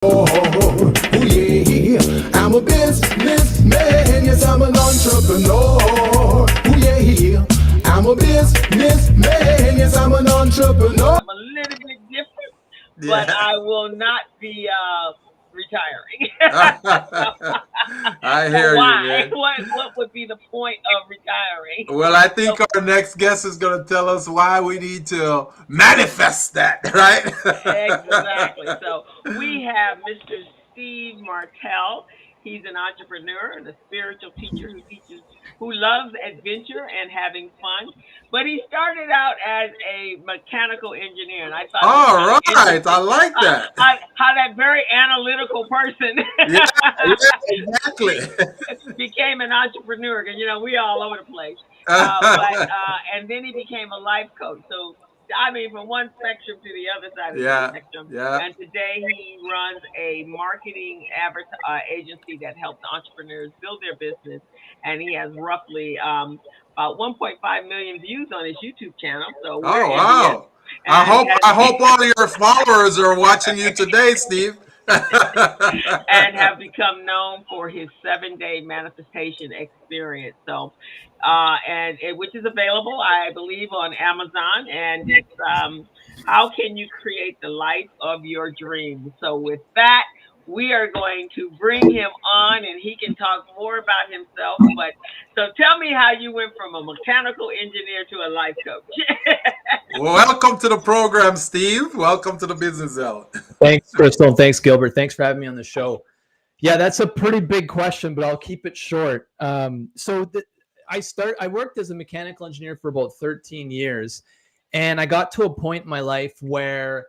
Oh, yeah, I'm a businessman, yes, I'm an entrepreneur. Oh, yeah, I'm a businessman, yes, I'm an entrepreneur. I'm a little bit different, but Yeah. I will not be retiring. I So hear you, why? man. What would be the point of retiring? Well, I think So our next guest is going to tell us why we need to manifest that, right? exactly. So we have Mr. Steve Martile. He's an entrepreneur and a spiritual teacher who loves adventure and having fun. But he started out as a mechanical engineer, and I thought it was All kind of right. I interesting like that. how that very analytical person Yeah, yeah, exactly. became an entrepreneur. Because we all over the place. But and then he became a life coach. So I mean, from one spectrum to the other side of the Yeah, spectrum. yeah. And today he runs a marketing agency that helps entrepreneurs build their business. And he has roughly about 1.5 million views on his YouTube channel. So we're Oh, envious. wow. I And hope I hope all of your followers are watching you today, Steve. and have become known for his 7-day manifestation experience. So, which is available, I believe, on Amazon, and it's how can you create the life of your dreams. So, with that, we are going to bring him on, and he can talk more about himself. But so, tell me how you went from a mechanical engineer to a life coach. Welcome to the program, Steve. Welcome to the Business Zone. Thanks, Crystal. And thanks, Gilbert. Thanks for having me on the show. Yeah, that's a pretty big question, but I'll keep it short. I worked as a mechanical engineer for about 13 years, and I got to a point in my life where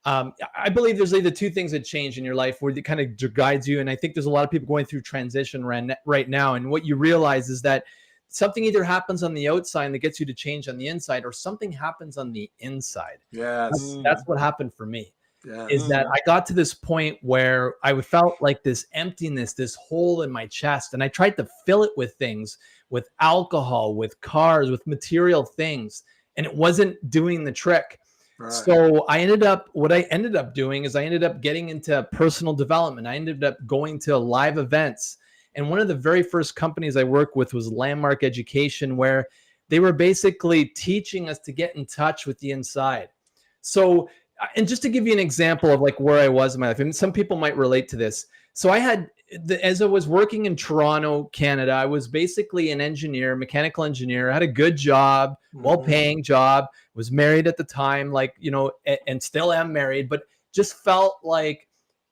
I believe there's either two things that change in your life where it kind of guides you. And I think there's a lot of people going through transition right now. And what you realize is that something either happens on the outside that gets you to change on the inside, or something happens on the inside. Yes. That's what happened for me. Yeah. Is that I got to this point where I felt like this emptiness, this hole in my chest. And I tried to fill it with things, with alcohol, with cars, with material things. And it wasn't doing the trick. Right. So what I ended up doing is I ended up getting into personal development. I ended up going to live events. And one of the very first companies I worked with was Landmark Education, where they were basically teaching us to get in touch with the inside. So, and just to give you an example of like where I was in my life, and some people might relate to this. So as I was working in Toronto, Canada, I was basically an engineer, mechanical engineer. I had a good job, well-paying job, was married at the time, and still am married, but just felt like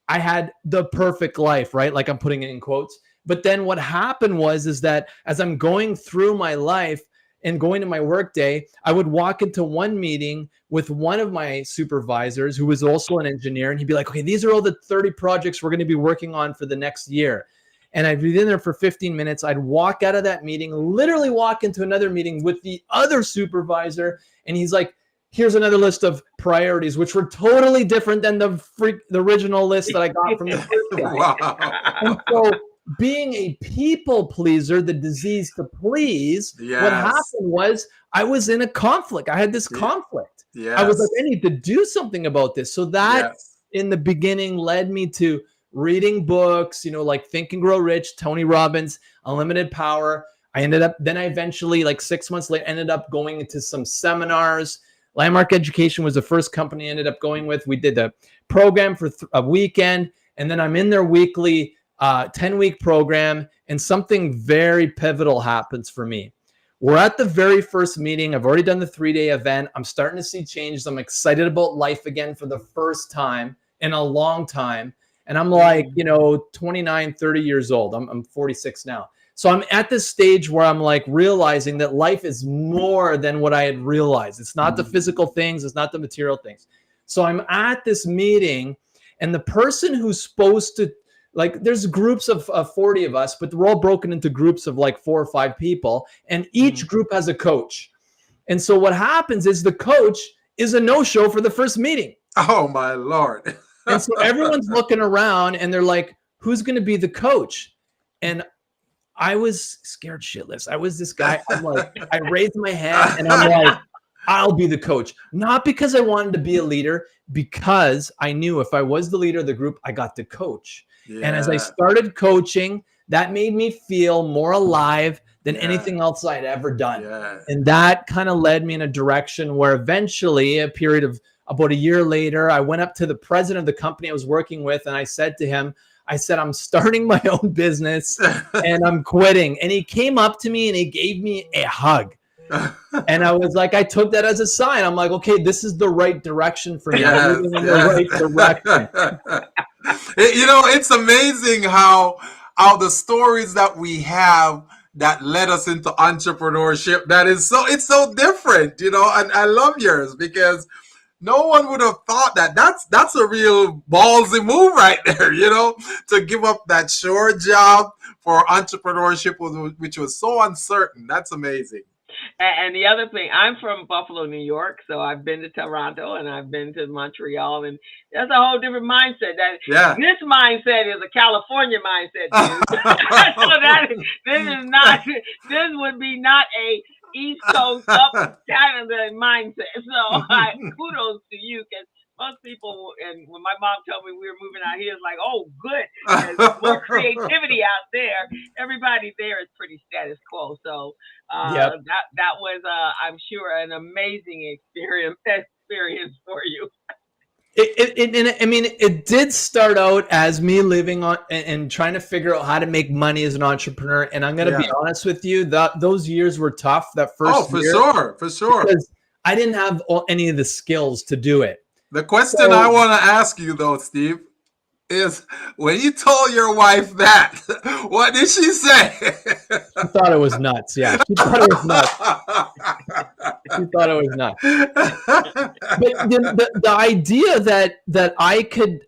I had the perfect life, right? Like I'm putting it in quotes. But then what happened is that as I'm going through my life and going to my work day, I would walk into one meeting with one of my supervisors who was also an engineer. And he'd be like, okay, these are all the 30 projects we're going to be working on for the next year. And I'd be in there for 15 minutes. I'd walk out of that meeting, literally walk into another meeting with the other supervisor. And he's like, here's another list of priorities, which were totally different than the original list that I got from the first guy. Wow. And so being a people pleaser, the disease to please, Yes. what happened was I was in a conflict. I had this conflict. Yes. I was like, I need to do something about this. So that Yes. in the beginning led me to reading books, like Think and Grow Rich, Tony Robbins, Unlimited Power. I eventually, like 6 months later, ended up going into some seminars. Landmark Education was the first company I ended up going with. We did a program for a weekend, and then I'm in their weekly 10-week program, and something very pivotal happens for me. We're at the very first meeting. I've already done the 3-day event. I'm starting to see changes. I'm excited about life again for the first time in a long time. And I'm like, 29, 30 years old. I'm 46 now. So I'm at this stage where I'm like realizing that life is more than what I had realized. It's not the physical things. It's not the material things. So I'm at this meeting, and the person who's supposed to, there's groups of 40 of us, but we're all broken into groups of like 4 or 5 people, and each group has a coach. And so what happens is the coach is a no-show for the first meeting. Oh, my Lord. And so everyone's looking around, and they're like, who's going to be the coach? And I was scared shitless. I was this guy. I'm like, I raised my hand, and I'm like, I'll be the coach. Not because I wanted to be a leader, because I knew if I was the leader of the group, I got to coach. Yeah. And as I started coaching, that made me feel more alive than anything else I'd ever done. Yeah. And that kind of led me in a direction where eventually, a period of about a year later, I went up to the president of the company I was working with, and I said to him, I'm starting my own business and I'm quitting. And he came up to me and he gave me a hug. And I was like, I took that as a sign. I'm like, okay, this is the right direction for me. I'm moving in the right direction. It's amazing how the stories that we have that led us into entrepreneurship, it's so different, and I love yours because no one would have thought that. That's a real ballsy move right there, to give up that sure job for entrepreneurship, which was so uncertain. That's amazing. And the other thing, I'm from Buffalo, New York, so I've been to Toronto and I've been to Montreal, and that's a whole different mindset. This mindset is a California mindset, dude. This would be not a East Coast up Canada mindset. So kudos to you, because most people, and when my mom told me we were moving out here, it's like, oh, good. There's more creativity out there. Everybody there is pretty status quo. So that was, I'm sure, an amazing experience for you. It did start out as me living on and trying to figure out how to make money as an entrepreneur. And I'm going to be honest with you, those years were tough. That first year, for sure. Because I didn't have any of the skills to do it. The question I want to ask you, though, Steve, is when you told your wife that, what did she say? She thought it was nuts. Yeah, she thought it was nuts. But the idea that I could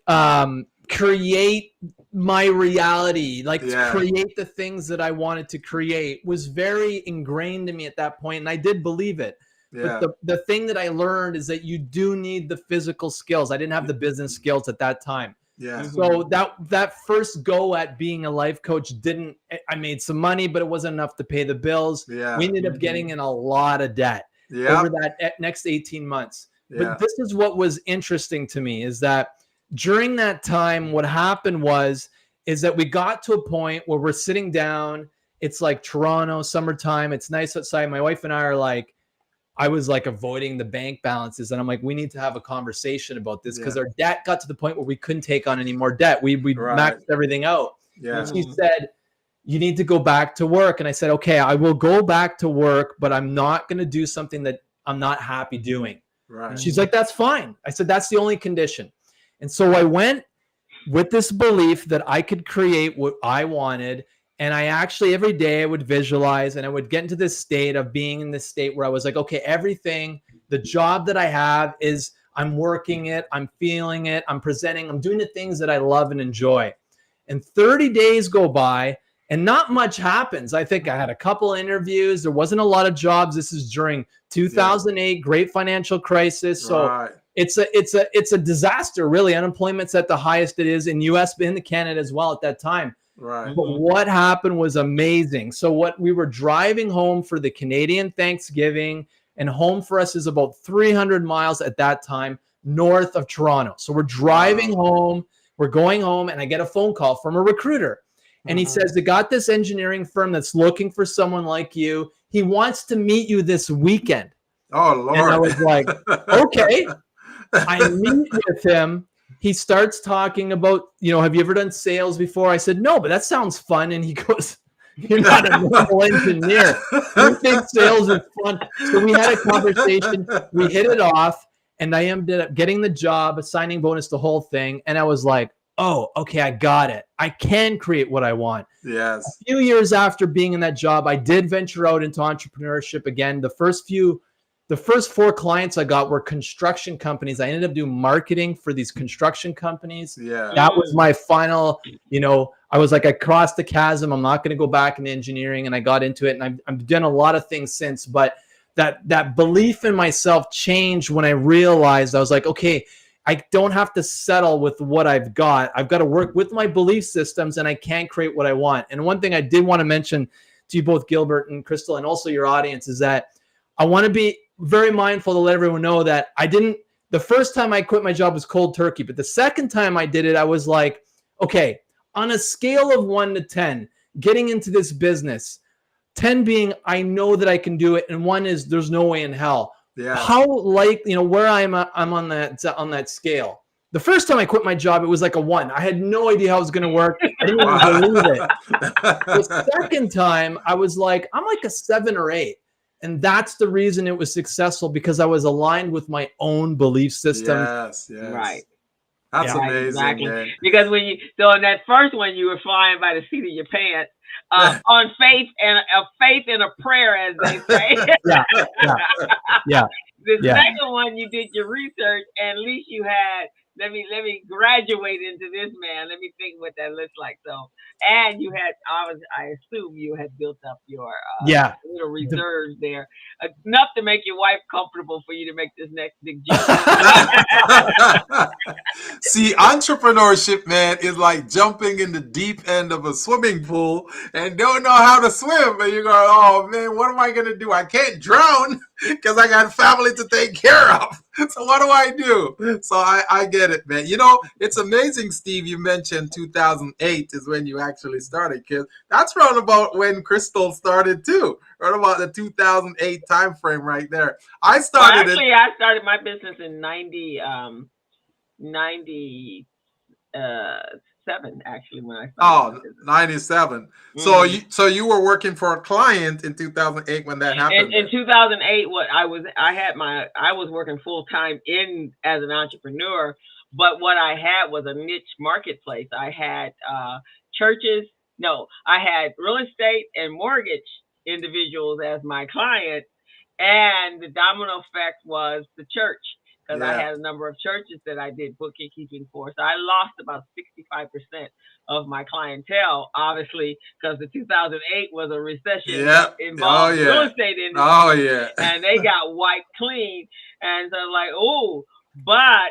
create my reality, create the things that I wanted to create, was very ingrained in me at that point, and I did believe it. Yeah. But the thing that I learned is that you do need the physical skills. I didn't have the business skills at that time. Yeah. So that first go at being a life coach I made some money, but it wasn't enough to pay the bills. Yeah. We ended up getting in a lot of debt over that next 18 months. Yeah. But this is what was interesting to me, is that during that time, what happened is that we got to a point where we're sitting down. It's like Toronto, summertime. It's nice outside. My wife and I are like, I was like avoiding the bank balances, and I'm like, we need to have a conversation about this, because our debt got to the point where we couldn't take on any more debt. We maxed everything out. Yeah. And she said, you need to go back to work. And I said, okay, I will go back to work, but I'm not going to do something that I'm not happy doing. Right. And she's like, that's fine. I said, that's the only condition. And so I went with this belief that I could create what I wanted. And I actually, every day I would visualize, and I would get into this state of being in this state where I was like, okay, everything, the job that I have is, I'm working it, I'm feeling it, I'm presenting, I'm doing the things that I love and enjoy. And 30 days go by and not much happens. I think I had a couple interviews. There wasn't a lot of jobs. This is during 2008, great financial crisis. So it's a disaster, really. Unemployment's at the highest it is in US, but in Canada as well at that time. Right. But what happened was amazing. So what we were driving home for the Canadian Thanksgiving, and home for us is about 300 miles at that time north of Toronto. So we're driving home, we're going home, and I get a phone call from a recruiter. And he says, they got this engineering firm that's looking for someone like you. He wants to meet you this weekend. Oh, Lord. And I was like, okay. I meet with him. He starts talking about, have you ever done sales before? I said, no, but that sounds fun. And he goes, you're not a normal engineer. You think sales is fun. So we had a conversation. We hit it off, and I ended up getting the job, a signing bonus, the whole thing. And I was like, oh, okay, I got it. I can create what I want. Yes. A few years after being in that job, I did venture out into entrepreneurship again. The first 4 clients I got were construction companies. I ended up doing marketing for these construction companies. Yeah. That was my final, I was like, I crossed the chasm. I'm not going to go back into engineering. And I got into it, and I've done a lot of things since. But that belief in myself changed when I realized, I was like, okay, I don't have to settle with what I've got. I've got to work with my belief systems, and I can create what I want. And one thing I did want to mention to you both, Gilbert and Crystal, and also your audience, is that I want to be very mindful to let everyone know that the first time I quit my job was cold turkey, but the second time I did it, I was like, okay, on a scale of 1 to 10, getting into this business, 10 being I know that I can do it, and 1 is there's no way in hell. Yeah. How where I'm on that scale. The first time I quit my job, it was like a 1. I had no idea how it was going to work. I didn't even believe it. The second time, I was like, I'm like a 7 or 8. And that's the reason it was successful, because I was aligned with my own belief system. Yes. Right. That's amazing, exactly. man. Because on that first one, you were flying by the seat of your pants, on faith and a prayer, as they say. Yeah. The second one, you did your research, and at least you had. Let me graduate into this, man. Let me think what that looks like. So, and you had, I assume you had built up your little reserves there, enough to make your wife comfortable for you to make this next big jump. See, entrepreneurship, man, is like jumping in the deep end of a swimming pool and don't know how to swim. And you're going, oh man, what am I going to do? I can't drown because I got family to take care of. So what do I do? So I get it, man. You know, it's amazing, Steve, you mentioned 2008 is when you actually started, because that's around about when Crystal started too. Right about the 2008 time frame right there. I started my business in 97, actually, when I started. 97. Mm-hmm. So you were working for a client in 2008 when that happened. In 2008, I was working full time as an entrepreneur, but what I had was a niche marketplace. I had churches. No, I had real estate and mortgage individuals as my clients, and the domino effect was the church. Because I had a number of churches that I did bookkeeping for. So I lost about 65% of my clientele, obviously, because the 2008 was a recession that involved the real estate industry. And they got wiped clean. And so but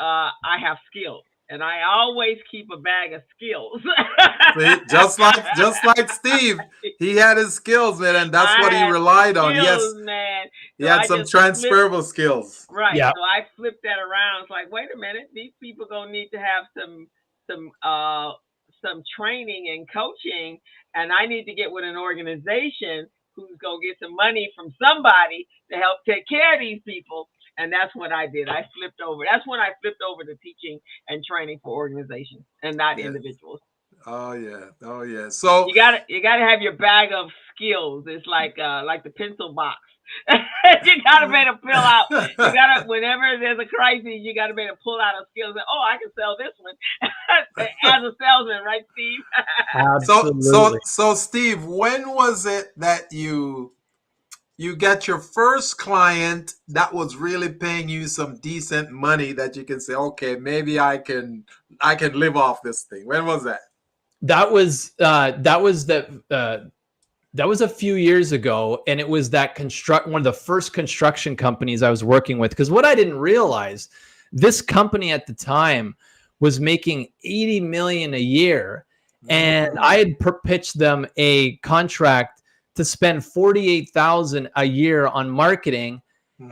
I have skills. And I always keep a bag of skills. See, just like Steve, he had his skills, man, and that's what he relied on. Yes, man. He had some transferable skills. Right. Yeah. So I flipped that around. It's like, wait a minute, these people gonna need to have some training and coaching, and I need to get with an organization who's gonna get some money from somebody to help take care of these people. And that's what I did. I flipped over. That's when I flipped over to teaching and training for organizations and not individuals. Oh yeah. So you gotta have your bag of skills. It's like the pencil box. You gotta be able to pull out. You gotta, whenever there's a crisis, you gotta be able to pull out a skill. And, I can sell this one as a salesman, right, Steve? Absolutely. So Steve, when was it that you got your first client that was really paying you some decent money that you can say, okay, maybe I can live off this thing? When was that? That was a few years ago, and it was one of the first construction companies I was working with. Because what I didn't realize, this company at the time was making $80 million a year, and I had pitched them a contract to spend $48,000 a year on marketing.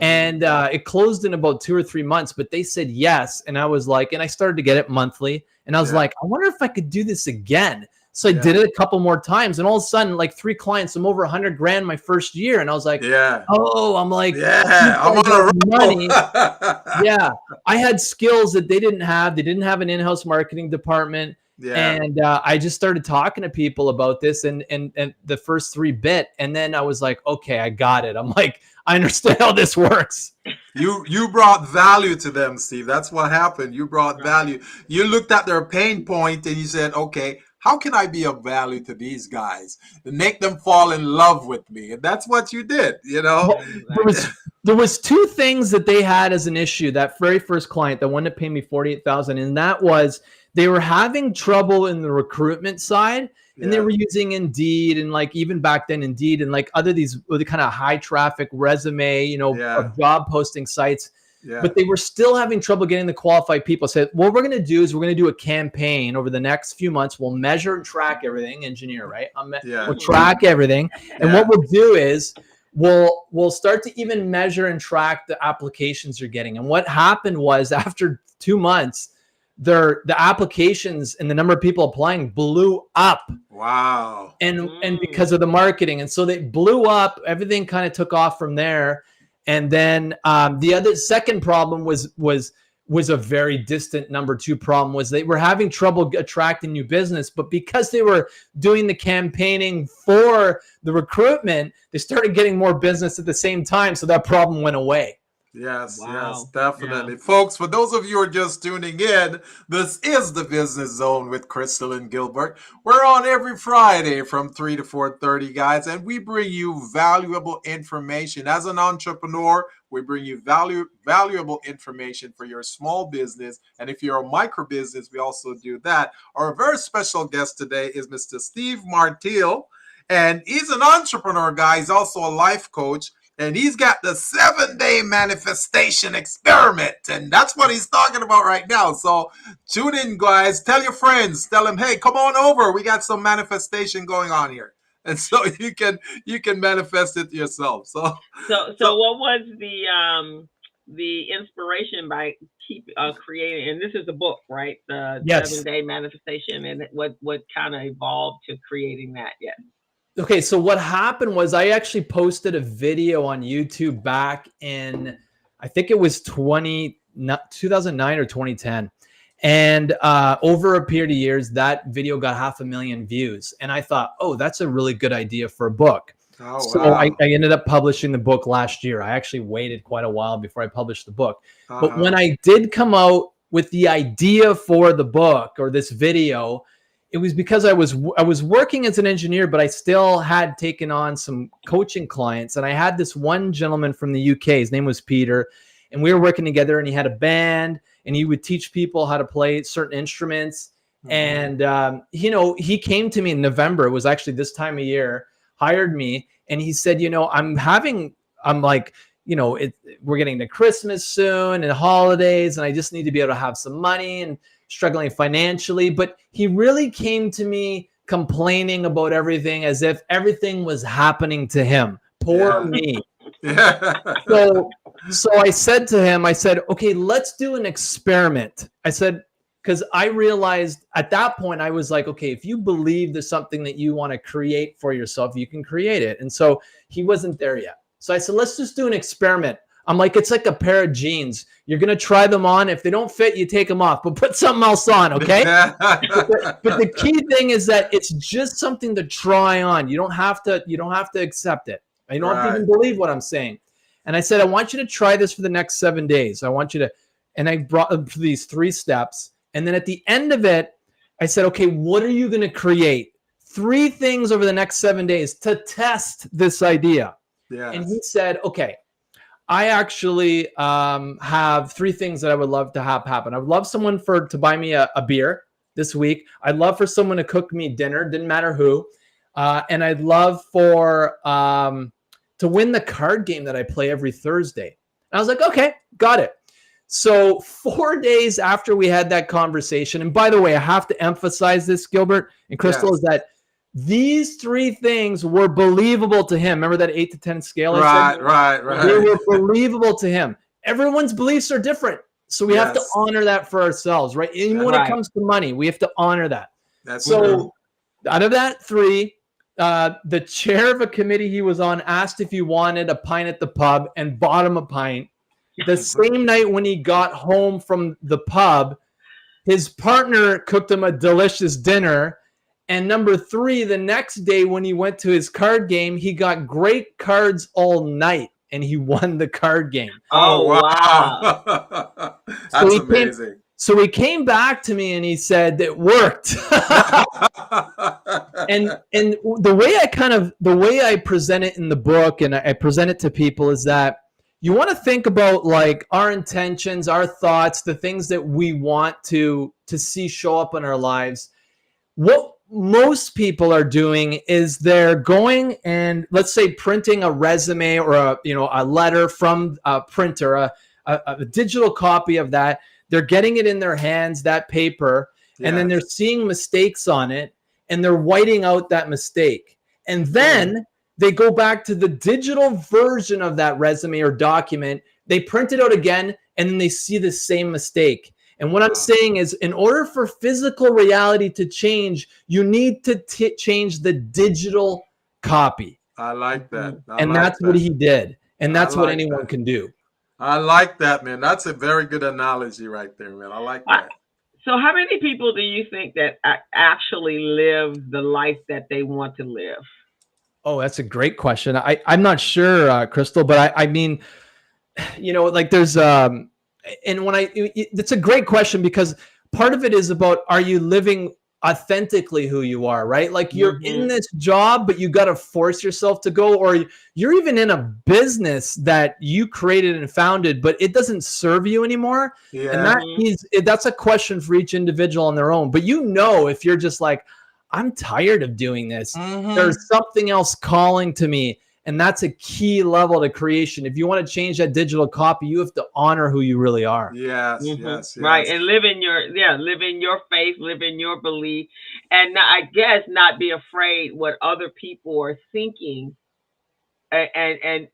And it closed in about 2 or 3 months, but they said yes. And I was like, and I started to get it monthly. And I was like, I wonder if I could do this again. So I did it a couple more times, and all of a sudden, like 3 clients, I'm over $100,000 my first year. And I was like, I'm like, I'm on a money. I had skills that they didn't have. They didn't have an in-house marketing department. And I just started talking to people about this, and the first 3 bit. And then I was like, okay, I got it. I'm like, I understand how this works. You brought value to them, Steve. That's what happened. You brought value. You looked at their pain point and you said, okay, how can I be of value to these guys and make them fall in love with me? And that's what you did, Well, there was 2 things that they had as an issue. That very first client, the one that paid me $48,000, and that was they were having trouble in the recruitment side. And they were using Indeed, and like even back then Indeed and like other the kind of high traffic resume, job posting sites. But they were still having trouble getting the qualified people. Said, what we're going to do is we're going to do a campaign over the next few months. We'll measure and track everything. Engineer, right? We'll track everything. And what we'll do is will start to even measure and track the applications you're getting. And what happened was after 2 months, the applications and the number of people applying blew up. Wow. And because of the marketing. And so they blew up, everything kind of took off from there. And then the second problem was a very distant number 2 problem, was they were having trouble attracting new business, but because they were doing the campaigning for the recruitment, they started getting more business at the same time. So that problem went away. Yes, Wow. yes, definitely. Yeah. Folks, for those of you who are just tuning in, this is the Business Zone with Crystal and Gilbert. We're on every Friday from 3 to 4:30, guys, and we bring you valuable information. As an entrepreneur, we bring you valuable information for your small business. And if you're a micro business, we also do that. Our very special guest today is Mr. Steve Martile, and he's an entrepreneur, guy. He's also a life coach. And he's got the 7-day manifestation experiment. And that's what he's talking about right now. So tune in, guys. Tell your friends. Tell them, hey, come on over. We got some manifestation going on here. And so you can manifest it yourself. So what was the inspiration by creating, and this is a book, right? The Yes. 7-day manifestation, and what kind of evolved to creating that? Yes. Okay, so what happened was I actually posted a video on YouTube back in, I think it was 2009 or 2010. And over a period of years, that video got 500,000 views. And I thought, oh, that's a really good idea for a book. Oh, so wow. I ended up publishing the book last year. I actually waited quite a while before I published the book. But when I did come out with the idea for the book or this video, it was because I was working as an engineer, but I still had taken on some coaching clients. And I had this one gentleman from the UK. His name was Peter. And we were working together, and he had a band, and he would teach people how to play certain instruments. And, he came to me in November. It was actually this time of year, hired me. And he said, we're getting to Christmas soon and holidays, and I just need to be able to have some money and struggling financially. But he really came to me complaining about everything as if everything was happening to him. Poor me. Yeah. So I said to him, okay, let's do an experiment. I said, because I realized at that point, I was like, okay, if you believe there's something that you want to create for yourself, you can create it. And so he wasn't there yet. So I said, let's just do an experiment. I'm like, it's like a pair of jeans. You're going to try them on. If they don't fit, you take them off, but put something else on. Okay. but the key thing is that it's just something to try on. You don't have to accept it. You don't have to even believe what I'm saying. And I said, I want you to try this for the next 7 days. I want you to, and I brought them through these 3 steps. And then at the end of it, I said, okay, what are you going to create? 3 things over the next 7 days to test this idea. Yes. And he said, okay, I actually have 3 things that I would love to have happen. I would love someone to buy me a beer this week. I'd love for someone to cook me dinner, didn't matter who. And I'd love for to win the card game that I play every Thursday. And I was like, okay, got it. So 4 days after we had that conversation, and by the way, I have to emphasize this, Gilbert and Crystal, is that these 3 things were believable to him. Remember that 8 to 10 scale? Right. They were believable to him. Everyone's beliefs are different. So we have to honor that for ourselves, right? Even when it comes to money, we have to honor that. That's so true. Out of that 3, the chair of a committee he was on asked if he wanted a pint at the pub and bought him a pint. The same night when he got home from the pub, his partner cooked him a delicious dinner. And number 3, the next day when he went to his card game, he got great cards all night and he won the card game. Oh, wow. That's amazing. So he came back to me and he said it worked. and the way I present it in the book and I present it to people is that you want to think about like our intentions, our thoughts, the things that we want to see show up in our lives. What most people are doing is they're going and let's say printing a resume or a letter from a printer, a digital copy of that. They're getting it in their hands, that paper, and then they're seeing mistakes on it and they're whiting out that mistake. And then they go back to the digital version of that resume or document, they print it out again, and then they see the same mistake. And what I'm saying is, in order for physical reality to change, you need to change the digital copy. I like that. And that's what he did. And that's what anyone can do. I like that, man. That's a very good analogy right there, man. I like that. So how many people do you think that actually live the life that they want to live? Oh, that's a great question. I'm not sure, Crystal, but I mean, like there's, and it's a great question, because part of it is about, are you living authentically who you are, right? Like you're in this job, but you got to force yourself to go, or you're even in a business that you created and founded, but it doesn't serve you anymore. Yeah. And that's a question for each individual on their own. But if you're just like, I'm tired of doing this, there's something else calling to me. And that's a key level to creation. If you want to change that digital copy, you have to honor who you really are. Yes, yes. Right. And live in your faith, live in your belief, and I guess not be afraid what other people are thinking, and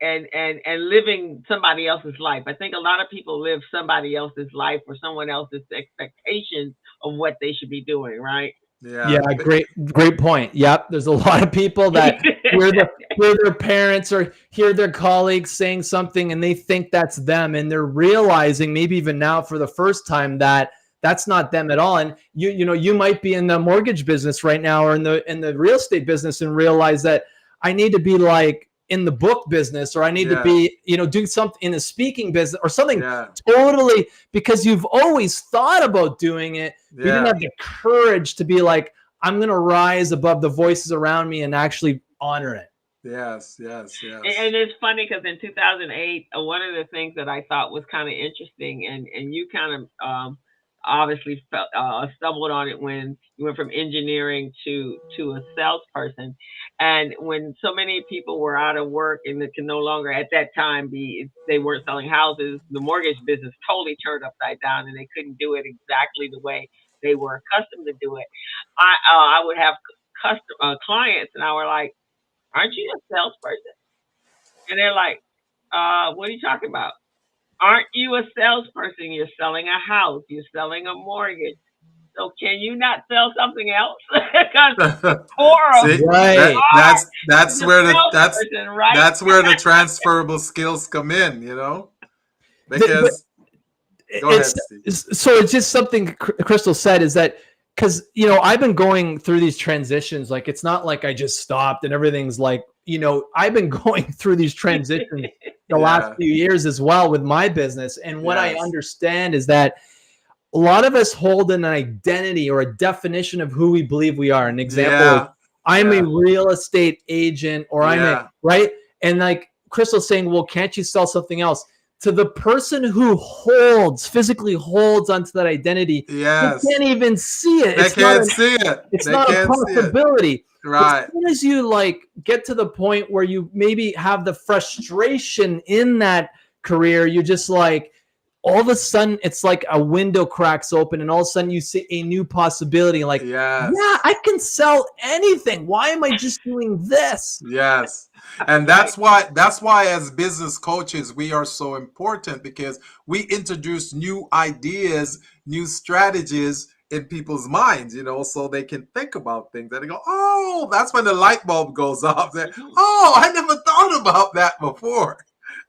living somebody else's life. I think a lot of people live somebody else's life or someone else's expectations of what they should be doing, right? Yeah, great point. Yep, there's a lot of people that hear their parents or hear their colleagues saying something, and they think that's them, and they're realizing, maybe even now for the first time, that that's not them at all. And you might be in the mortgage business right now, or in the real estate business, and realize that I need to be like in the book business, or I need to be, doing something in the speaking business or something totally, because you've always thought about doing it. You didn't have the courage to be like, I'm going to rise above the voices around me and actually honor it. Yes. And it's funny because in 2008, one of the things that I thought was kind of interesting, and you kind of obviously stumbled on it when you went from engineering to a salesperson, and when so many people were out of work and they can no longer at that time they weren't selling houses, the mortgage business totally turned upside down, and they couldn't do it exactly the way they were accustomed to do it. I would have clients, and I were like, "Aren't you a salesperson?" And they're like, "What are you talking about? Aren't you a salesperson? You're selling a house. You're selling a mortgage. So can you not sell something else?" Because the core of that's where the transferable skills come in, Because go ahead, Steve. So it's just something Crystal said, is that because I've been going through these transitions. Like, it's not like I just stopped and everything's like, I've been going through these transitions the last few years as well with my business. And what I understand is that a lot of us hold an identity or a definition of who we believe we are. An example is, I'm a real estate agent, or I'm right. And like Crystal's saying, well, can't you sell something else? To the person who physically holds onto that identity, they can't even see it. They can't see it. It's not a possibility. Right. As soon as you get to the point where you maybe have the frustration in that career, you're just like, all of a sudden it's like a window cracks open, and all of a sudden you see a new possibility. Like, I can sell anything. Why am I just doing this? Yes. And that's why as business coaches, we are so important, because we introduce new ideas, new strategies in people's minds, so they can think about things, and they go, oh, that's when the light bulb goes off. Oh, I never thought about that before.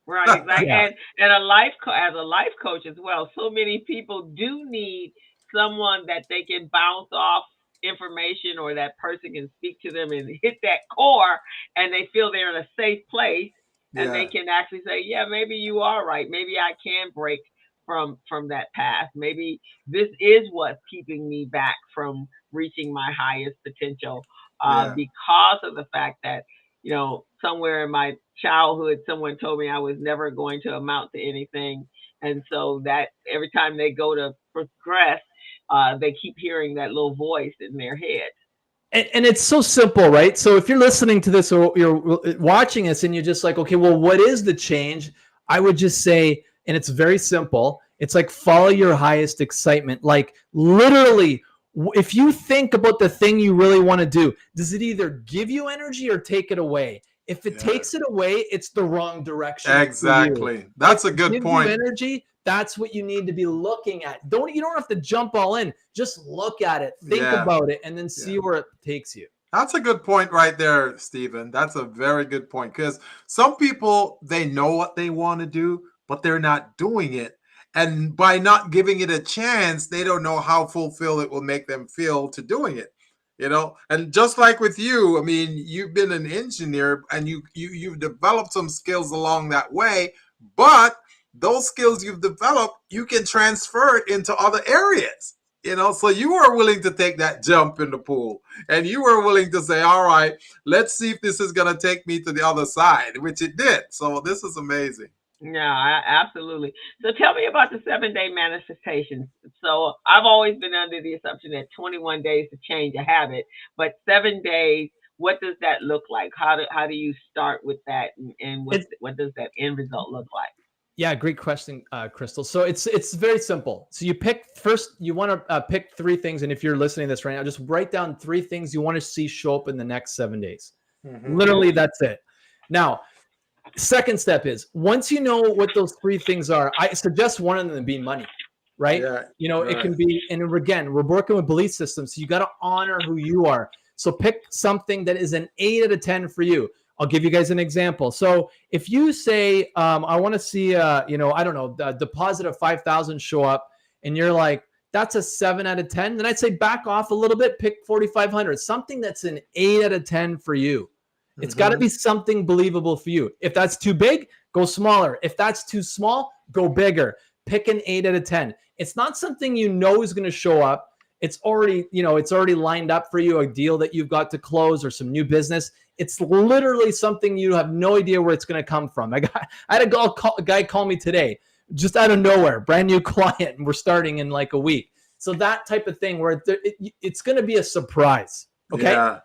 Right, exactly. And as a life coach as well, so many people do need someone that they can bounce off information, or that person can speak to them and hit that core, and they feel they're in a safe place, and they can actually say, yeah, maybe you are right. Maybe I can break from that path. Maybe this is what's keeping me back from reaching my highest potential, because of the fact that, somewhere in my childhood, someone told me I was never going to amount to anything. And so that every time they go to progress, they keep hearing that little voice in their head. And it's so simple, right? So if you're listening to this, or you're watching us, and you're just like, okay, well, what is the change? I would just say, and it's very simple. It's like, follow your highest excitement. Like, literally, if you think about the thing you really want to do, does it either give you energy or take it away? If it Yeah. takes it away, it's the wrong direction for you. Exactly. That's a If it good gives point. you energy, that's what you need to be looking at. You don't have to jump all in. Just look at it, think Yeah. about it, and then see Yeah. where it takes you. That's a good point right there, Stephen. That's a very good point, because some people, they know what they want to do, but they're not doing it. And by not giving it a chance, they don't know how fulfilled it will make them feel to doing it. And just like with you, I mean, you've been an engineer, and you've developed some skills along that way, but those skills you've developed, you can transfer it into other areas. So you are willing to take that jump in the pool, and you were willing to say, all right, let's see if this is going to take me to the other side, which it did. So this is amazing. Yeah, absolutely. So tell me about the 7 day manifestations. So I've always been under the assumption that 21 days to change a habit, but 7 days, what does that look like? How do you start with that, and what does that end result look like? Yeah, great question, Crystal. So it's very simple. So you pick first. You want to pick 3 things, and if you're listening to this right now, just write down 3 things you want to see show up in the next 7 days. Mm-hmm. Literally, that's it. Now, second step is, once you know what those 3 things are, I suggest one of them be money, right? Yeah, It can be, and again, we're working with belief systems, so you got to honor who you are. So pick something that is an 8 out of 10 for you. I'll give you guys an example. So if you say, I want to see, I don't know, a deposit of 5,000 show up, and you're like, that's a 7 out of 10, then I'd say back off a little bit, pick 4,500, something that's an 8 out of 10 for you. It's got to be something believable for you. If that's too big, go smaller. If that's too small, go bigger. Pick an 8 out of 10. It's not something you know is going to show up. It's already, it's already lined up for you, a deal that you've got to close or some new business. It's literally something you have no idea where it's going to come from. I had a guy call me today, just out of nowhere, brand new client, and we're starting in like a week. So that type of thing where it's going to be a surprise. Okay. Yeah.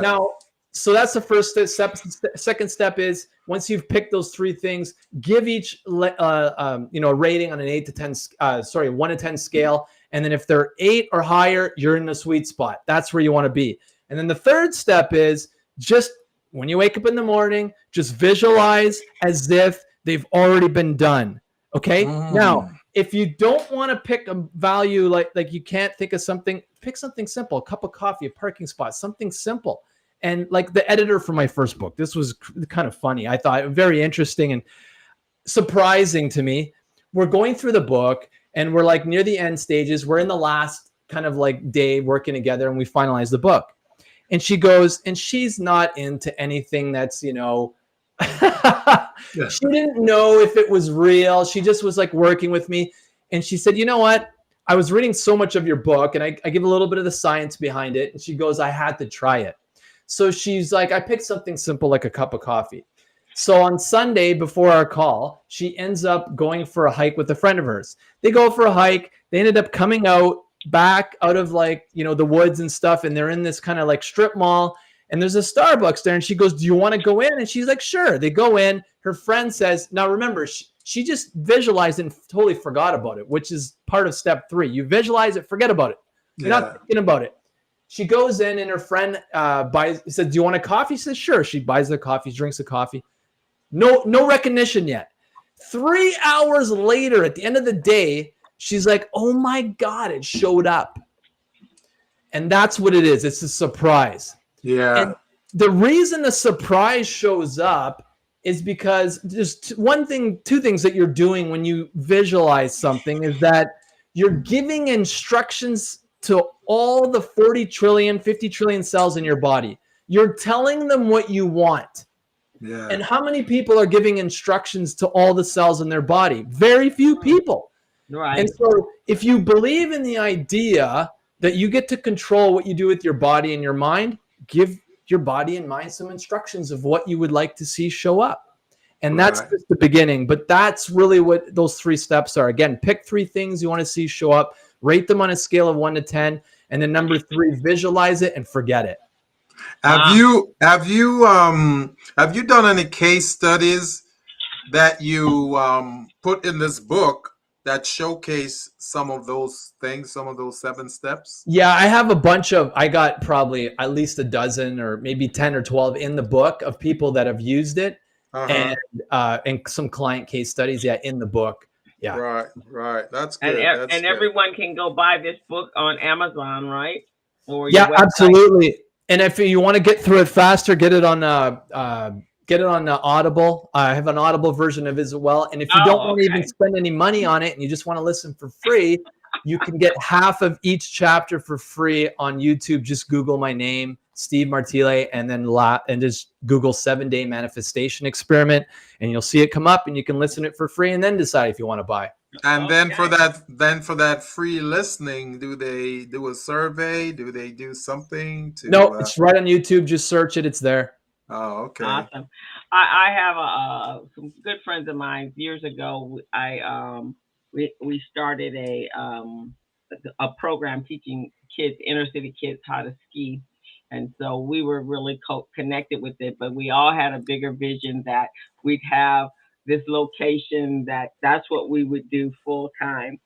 Now, so that's the first step. Second step is, once you've picked those 3 things, give each a rating on an 8 to 10, 1 to 10 scale. And then if they're 8 or higher, you're in the sweet spot. That's where you want to be. And then the third step is, just when you wake up in the morning, just visualize as if they've already been done. Okay. Now, if you don't want to pick a value, like you can't think of something, pick something simple, a cup of coffee, a parking spot, something simple. And like the editor for my first book, this was kind of funny. I thought very interesting and surprising to me. We're going through the book, and we're like near the end stages. We're in the last kind of like day working together, and we finalize the book. And she goes, and she's not into anything that's, she didn't know if it was real. She just was like working with me. And she said, you know what? I was reading so much of your book, and I give a little bit of the science behind it. And she goes, I had to try it. So she's like, I picked something simple like a cup of coffee. So on Sunday before our call, she ends up going for a hike with a friend of hers. They go for a hike. They ended up coming back out of like, the woods and stuff. And they're in this kind of like strip mall, and there's a Starbucks there. And she goes, do you want to go in? And she's like, sure. They go in. Her friend says, now remember, she just visualized and totally forgot about it, which is part of step 3. You visualize it, forget about it. You're not thinking about it. She goes in, and her friend said, do you want a coffee? She says, sure. She buys the coffee, drinks the coffee. No recognition yet. 3 hours later, at the end of the day, she's like, oh my God, it showed up. And that's what it is. It's a surprise. Yeah. And the reason the surprise shows up is because there's 2 things that you're doing when you visualize something, is that you're giving instructions to all the 40 trillion, 50 trillion cells in your body. You're telling them what you want. Yeah. And how many people are giving instructions to all the cells in their body? Very few people. Right. And so if you believe in the idea that you get to control what you do with your body and your mind, give your body and mind some instructions of what you would like to see show up. And that's just the beginning. But that's really what those 3 steps are. Again, pick 3 things you want to see show up, rate them on a scale of 1 to 10. And then number 3, visualize it and forget it. Have you done any case studies that you put in this book that showcase some of those things, some of those 7 steps? Yeah, I have a bunch of, I got probably at least a dozen or maybe 10 or 12 in the book of people that have used it, Uh-huh. and some client case studies. Yeah, in the book. Yeah. Right, right. That's And good. That's and good. everyone can go buy this book on Amazon, right? Or your Yeah, website. absolutely. And if you want to get through it faster, get it on Audible. I have an Audible version of it as well. And if you don't Oh, want to even okay. spend any money on it and you just want to listen for free, you can get half of each chapter for free on YouTube. Just Google my name, Steve Martile, and then just Google 7-Day Manifestation Experiment, and you'll see it come up, and you can listen to it for free, and then decide if you want to buy. And Okay. then for that free listening, do they do a survey? Do they do something No, to it's right on YouTube. Just search it; it's there. oh, okay. Awesome. I have some good friends of mine years ago. We started a program teaching kids, inner city kids, how to ski, and so we were really connected with it. But we all had a bigger vision that we'd have this location, that's what we would do full time.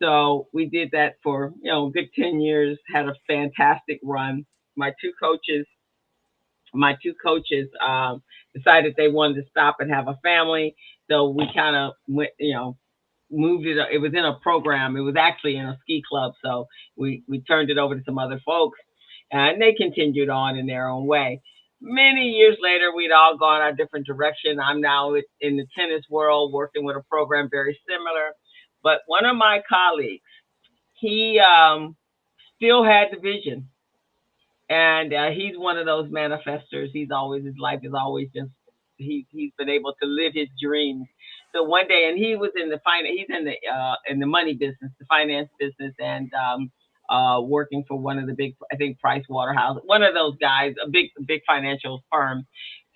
So we did that for a good 10 years. Had a fantastic run. My two coaches decided they wanted to stop and have a family. So we kind of went, moved it. It was in a program. It was actually in a ski club. So we turned it over to some other folks, and they continued on in their own way. Many years later, we'd all gone our different direction. I'm now in the tennis world, working with a program very similar. But one of my colleagues, he still had the vision, and he's one of those manifestors. His life is always just he's been able to live his dreams. So one day, and he was in the he's in the money business, the finance business, and working for one of the big, I think Price Waterhouse, one of those guys, a big financial firm.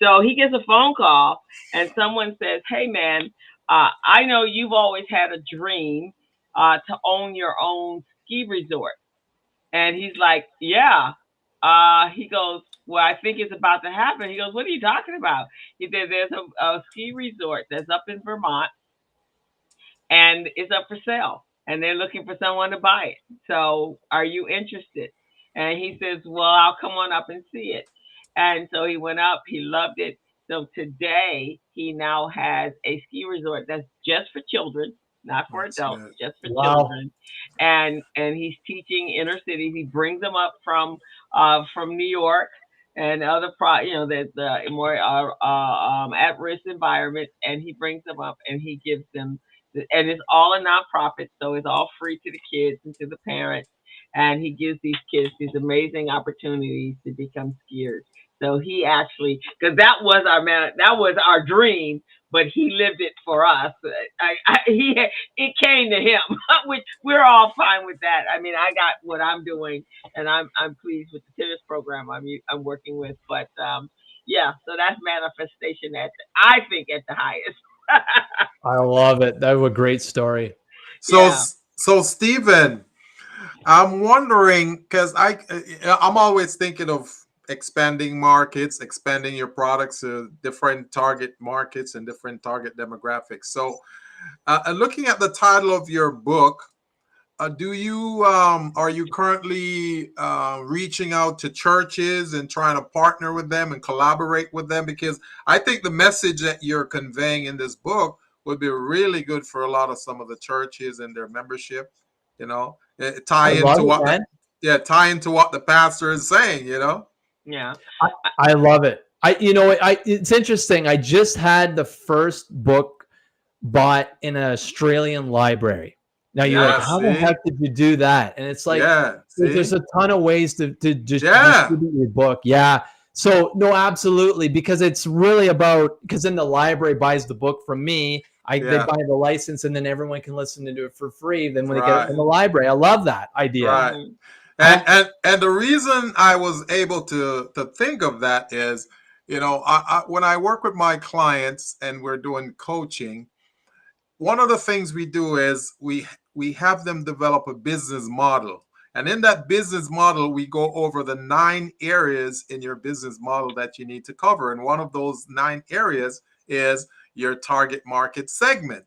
So he gets a phone call, and someone says, "Hey man, I know you've always had a dream to own your own ski resort." And he's like, "Yeah." He goes, "Well, I think it's about to happen." He goes, "What are you talking about?" He said, "There's a ski resort that's up in Vermont, and it's up for sale, and they're looking for someone to buy it. So are you interested?" And he says, "Well, I'll come on up and see it." And so he went up. He loved it. So today he now has a ski resort that's just for children, not for That's adults, good. just for Wow. children. And he's teaching inner cities. He brings them up from New York and other the more at risk environments, and he brings them up and he gives them, and it's all a nonprofit, so it's all free to the kids and to the parents. And he gives these kids these amazing opportunities to become skiers. So he actually, because that was our dream, but he lived it for us. It came to him, which we're all fine with that. I mean, I got what I'm doing, and I'm pleased with the tennis program I'm working with. But yeah, so that's manifestation I think at the highest. I love it. That was a great story. So Yeah. so Stephen, I'm wondering because I'm always thinking of expanding markets, expanding your products to different target markets and different target demographics. So, looking at the title of your book, do you are you currently reaching out to churches and trying to partner with them and collaborate with them? Because I think the message that you're conveying in this book would be really good for a lot of some of the churches and their membership. I Tie love into it, what man. tie into what the pastor is saying. Yeah. I, I love it. It's interesting. I just had the first book bought in an Australian library. Now you're like, Yeah. how the heck See. did you do that? And it's like, Yeah. there's See. a ton of ways to just Yeah. distribute your book. Yeah. So no, absolutely, because it's really about, because then the library buys the book from me. They Yeah. buy the license, and then everyone can listen to it for free. Then when they get it Right. from the library, I love that idea. Right. Mhm. And the reason I was able to think of that is, when I work with my clients and we're doing coaching, one of the things we do is we have them develop a business model. And in that business model, we go over the 9 areas in your business model that you need to cover. And one of those 9 areas is your target market segment.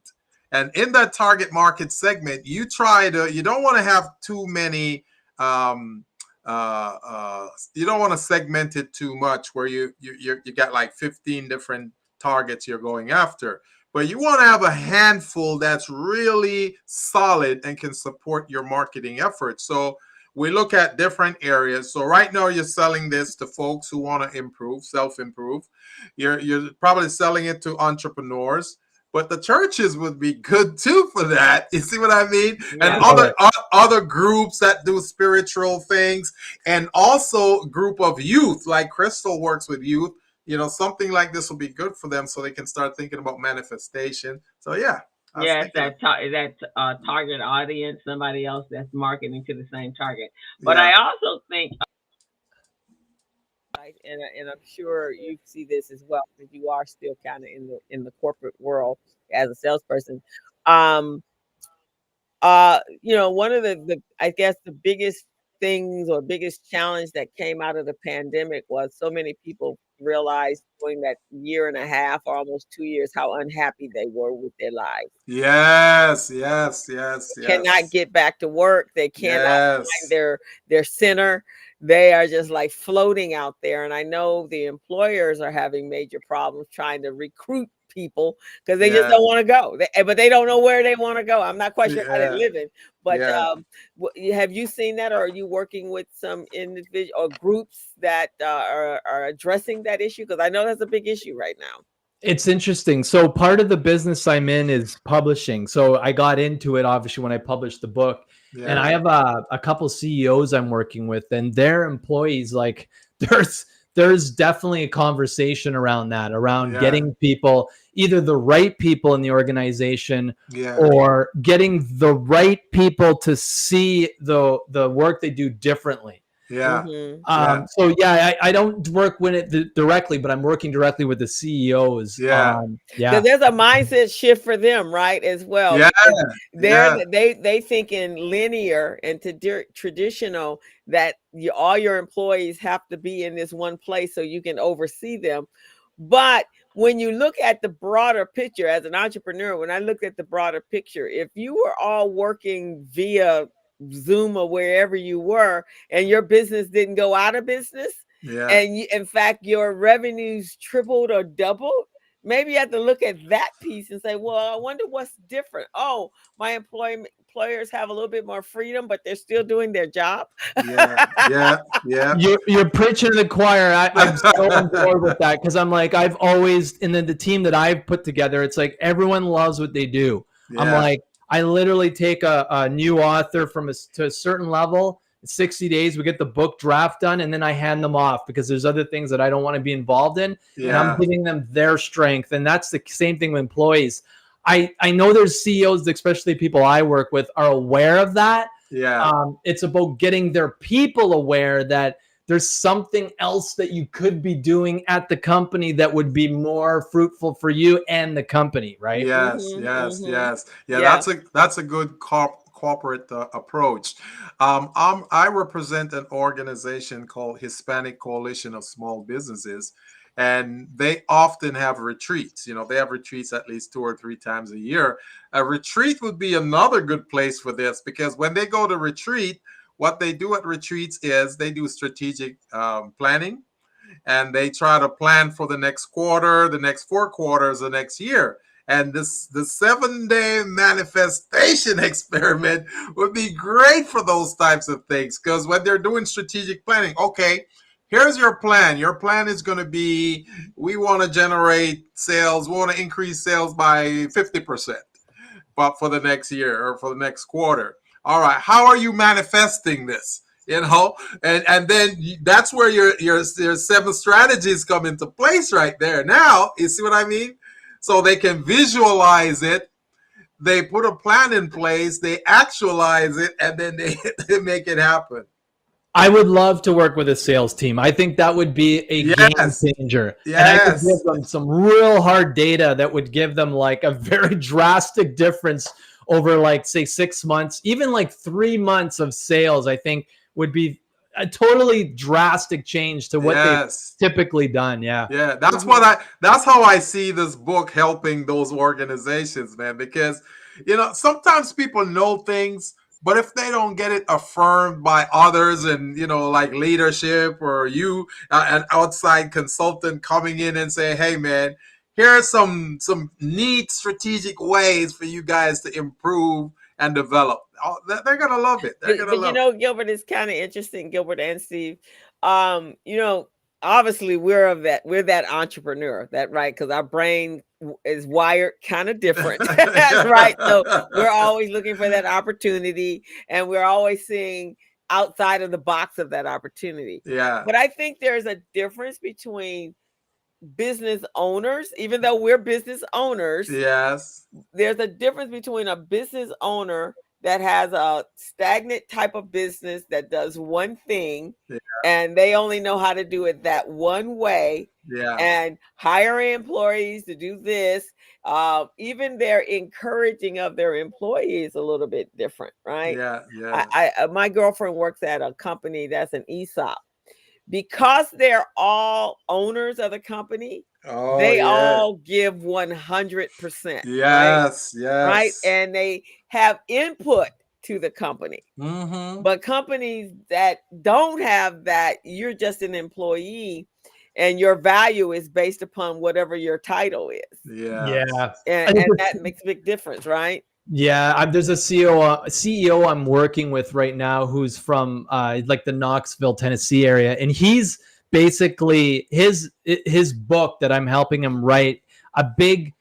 And in that target market segment, you don't want to have too many, you don't want to segment it too much where you got like 15 different targets you're going after. But you want to have a handful that's really solid and can support your marketing efforts. So we look at different areas. So right now you're selling this to folks who want to improve, self-improve. You're probably selling it to entrepreneurs, but the churches would be good too for that. You see what I mean? And Yeah. other groups that do spiritual things, and also group of youth, like Crystal works with youth. Something like this will be good for them so they can start thinking about manifestation. So yeah, I was Yes, thinking of, that target audience, somebody else that's marketing to the same target. But yeah, I also think, right, and I'm sure you see this as well because you are still kind of in the corporate world as a salesperson. Um, one of the I guess the biggest things or biggest challenge that came out of the pandemic was so many people realized during that year and a half or almost 2 years how unhappy they were with their lives. yes, yes, yes, Cannot yes, get back to work. They cannot find yes, their center. They are just like floating out there. And I know the employers are having major problems trying to recruit people because they just yeah, don't want to go. But they don't know where they want to go. I'm not quite sure how they're yeah, living, but yeah. have you seen that, or are you working with some individual or groups that are addressing that issue? Because I know that's a big issue right now. It's interesting. So part of the business I'm in is publishing. So I got into it obviously when I published the book. And I Yeah, have a couple CEOs I'm working with, and their employees, like there's definitely a conversation around that, around yeah, getting people, either the right people in the organization yeah, or getting the right people to see the work they do differently. yeah, Mm-hmm. yeah, So yeah, I don't work with it directly, but I'm working directly with the CEOs. yeah, Because Yeah. there's a mindset shift for them, right, as well. yeah, Because yeah, they think in linear and traditional that all your employees have to be in this one place so you can oversee them. But when you look at the broader picture as an entrepreneur, when I looked at the broader picture, if you were all working via Zoom or wherever you were, and your business didn't go out of business, yeah, and in fact your revenues tripled or doubled, maybe you have to look at that piece and say, well, I wonder what's different. Oh, my employers have a little bit more freedom, but they're still doing their job. yeah, yeah, yeah, You're preaching to the choir. I'm so on board with that because I'm like, I've always, and then the team that I've put together, it's like everyone loves what they do. I'm yeah, like, I literally take a new author to a certain level. In 60 days, we get the book draft done, and then I hand them off because there's other things that I don't want to be involved in, and I'm yeah, giving them their strength. And that's the same thing with employees. I know there's CEOs, especially people I work with, are aware of that. yeah, It's about getting their people aware that there's something else that you could be doing at the company that would be more fruitful for you and the company, right? yes, Mm-hmm, yes, mm-hmm. yes, yeah. Yeah. That's a good corporate approach. I represent an organization called Hispanic Coalition of Small Businesses, and they often have retreats. They have retreats at least 2 or 3 times a year. A retreat would be another good place for this because when they go to retreat, what they do at retreats is they do strategic planning, and they try to plan for the next quarter, the next 4 quarters, the next year. And the 7-day manifestation experiment would be great for those types of things because when they're doing strategic planning, okay, here's your plan. Your plan is going to be, we want to generate sales, we want to increase sales by 50%, but for the next year or for the next quarter. All right, how are you manifesting this? And then that's where your 7 strategies come into place right there. Now, you see what I mean? So they can visualize it, they put a plan in place, they actualize it, and then they make it happen. I would love to work with a sales team. I think that would be a game Yes, changer. And I could give yes, them some real hard data that would give them like a very drastic difference over like say 6 months, even like 3 months of sales, I think would be a totally drastic change to what they've yes. typically done. Yeah. Yeah, that's how I see this book helping those organizations, man, because You know, sometimes people know things, but if they don't get it affirmed by others and, you know, like leadership or you, an outside consultant coming in and say, hey, man, here are some neat strategic ways for you guys to improve and develop. Oh, they're going to love it. They're going to But you love it. know, Gilbert, is kind of interesting, Gilbert and Steve. You know, obviously we're that entrepreneur, that right, because our brain is wired kind of different. Right, so we're always looking for that opportunity, and we're always seeing outside of the box of that opportunity. Yeah. But I think there's a difference between business owners, even though we're business owners, Yes. there's a difference between a business owner that has a stagnant type of business that does one thing Yeah. and they only know how to do it that one way, Yeah. and hiring employees to do this. Even their encouraging of their employees a little bit different, right? Yeah. Yeah. My girlfriend works at a company that's an ESOP. Because they're all owners of the company, Oh, they yeah. all give 100%, right? Yes. Right? Yes. And they have input to the company. Mm-hmm. But companies that don't have that, you're just an employee and your value is based upon whatever your title is. Yeah. Yes. And, I think and that makes a big difference, right? Yeah, there's a CEO I'm working with right now who's from like the Knoxville, Tennessee area, and he's basically his book that I'm helping him write. A big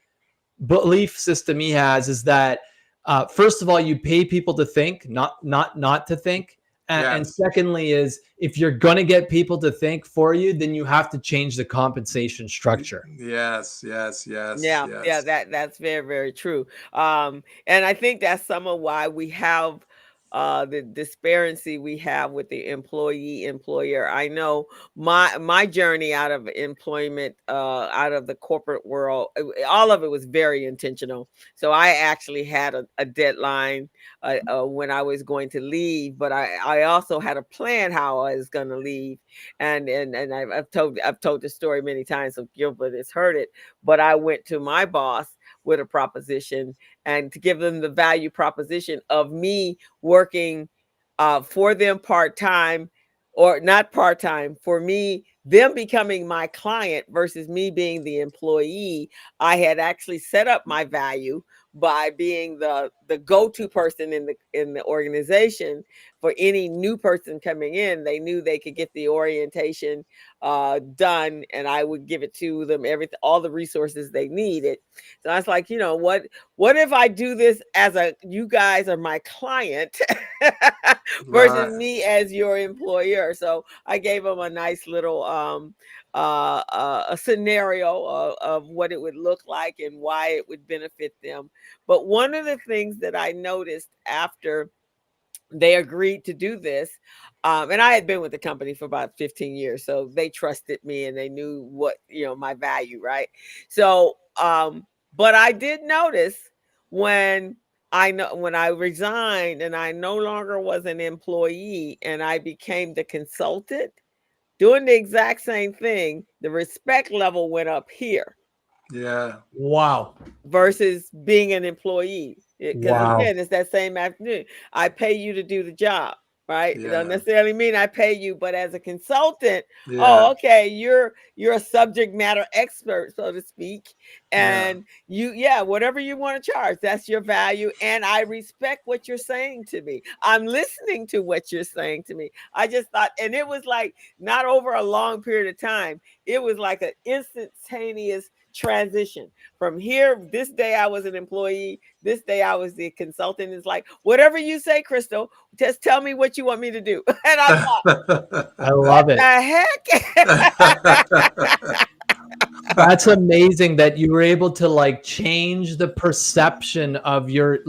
belief system he has is that first of all, you pay people to think, not to think. And Yes. secondly, is if you're going to get people to think for you, then you have to change the compensation structure. Yes. Yes. Yes. Yeah, Yes. that's very, very true. And I think that's some of why we have the disparity we have with the employee employer. I know my journey out of employment, out of the corporate world, all of it was very intentional. So I actually had a deadline when I was going to leave, but I also had a plan how I was going to leave, and I've told the story many times, so Gilbert has heard it. But I went to my boss with a proposition, and to give them the value proposition of me working for them part-time, or not part-time, for me, them becoming my client versus me being the employee. I had actually set up my value by being the go-to person in the organization. For any new person coming in, they knew they could get the orientation done, and I would give it to them, everything, all the resources they needed. So I was like, you know what if I do this as you guys are my client versus Right. me as your employer? So I gave them a nice little a scenario of what it would look like and why it would benefit them. But one of the things that I noticed after they agreed to do this, and I had been with the company for about 15 years, so they trusted me and they knew what, my value, right? So but I did notice when when I resigned and I no longer was an employee and I became the consultant doing the exact same thing, the respect level went up here Yeah. Wow. versus being an employee. Because Wow. again, it's that same afternoon. I pay you to do the job, right? It don't Yeah. necessarily mean I pay you, but as a consultant, Yeah. oh, okay, you're a subject matter expert, so to speak. Yeah. And whatever you want to charge, that's your value. And I respect what you're saying to me. I'm listening to what you're saying to me. I just thought, and it was like not over a long period of time, it was like an instantaneous transition from here. This day I was an employee, this day I was the consultant. It's like, whatever you say, Crystal, just tell me what you want me to do. And I thought, I what love it. the heck? That's amazing that you were able to like change the perception of you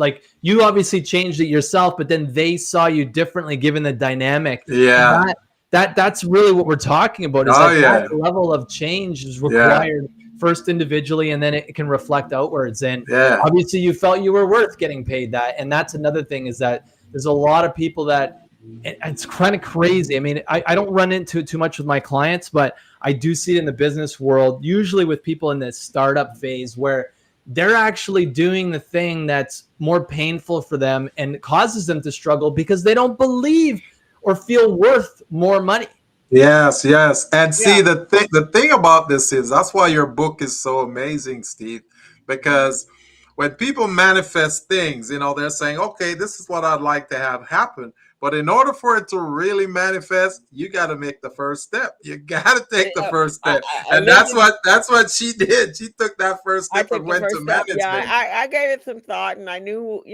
obviously changed it yourself, but then they saw you differently given the dynamic. Yeah. That's really what we're talking about, is Oh, like yeah. that level of change is Yeah. required first individually, and then it can reflect outwards. And Yeah. obviously you felt you were worth getting paid that. And that's another thing, is that there's a lot of people that, it's kind of crazy. I mean, I don't run into it too much with my clients, but I do see it in the business world, usually with people in this startup phase, where they're actually doing the thing that's more painful for them and causes them to struggle because they don't believe or feel worth more money. Yes, yes. And Yeah. see, the thing about this is that's why your book is so amazing, Steve, because when people manifest things, they're saying, okay, this is what I'd like to have happen. But in order for it to really manifest, you got to make the first step. You got to take the first I, step. I And lived that's what she did. She took that first I step took and the went first to step. Yeah, management. I gave it some thought, and I knew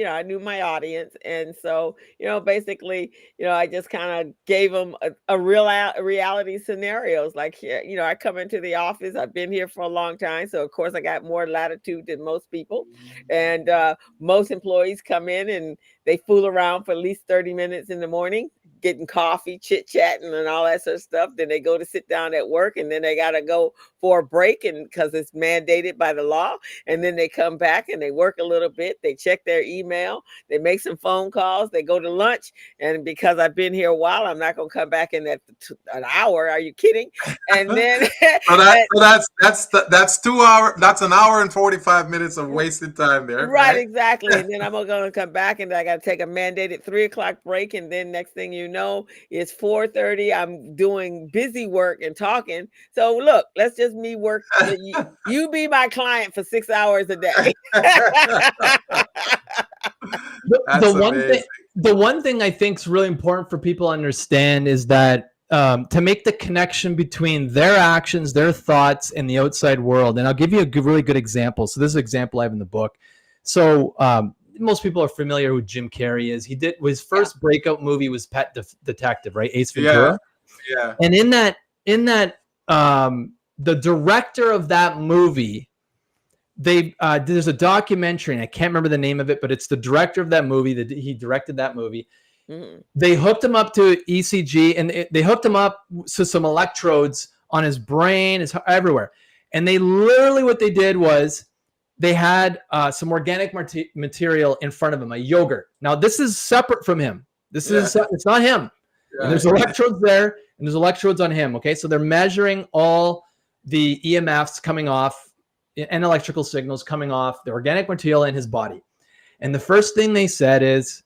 my audience, and so basically, I just kind of gave them a reality scenarios. Like here, I come into the office. I've been here for a long time, so of course I got more latitude than most people, and most employees come in and they fool around for at least 30 minutes in the morning, getting coffee, chit chatting, and all that sort of stuff. Then they go to sit down at work, and then they got to go for a break, and because it's mandated by the law, and then they come back and they work a little bit, they check their email, they make some phone calls, they go to lunch, and because I've been here a while, I'm not going to come back in an hour. Are you kidding? And then So that's 2 hours. That's an hour and 45 minutes of wasted time there, right, right? exactly. And then I'm gonna come back and I gotta take a mandated 3 o'clock break. And then next thing you know, it's 4:30. I'm doing busy work and talking. So look, let's just me work. You be my client for 6 hours a day. The, the That's one thing, amazing. the one thing I think is really important for people to understand is that to make the connection between their actions, their thoughts, and the outside world. And I'll give you a really good example. So this is an example I have in the book. So most people are familiar with Jim Carrey is. He did his first breakout movie was Pet Detective, right? Ace Yeah, Ventura. yeah. And in that the director of that movie, there's a documentary, and I can't remember the name of it, but it's the director of that movie that he directed that movie. Mhm. They hooked him up to ECG, and they hooked him up to some electrodes on his brain, his everywhere. And they literally what they did was they had some organic material in front of him, a yogurt. Now this is separate from him. This Yeah, is it's not him. And there's right. electrodes there, and there's electrodes on him. Okay, so they're measuring all the EMFs coming off and electrical signals coming off the organic material in his body. And the first thing they said is,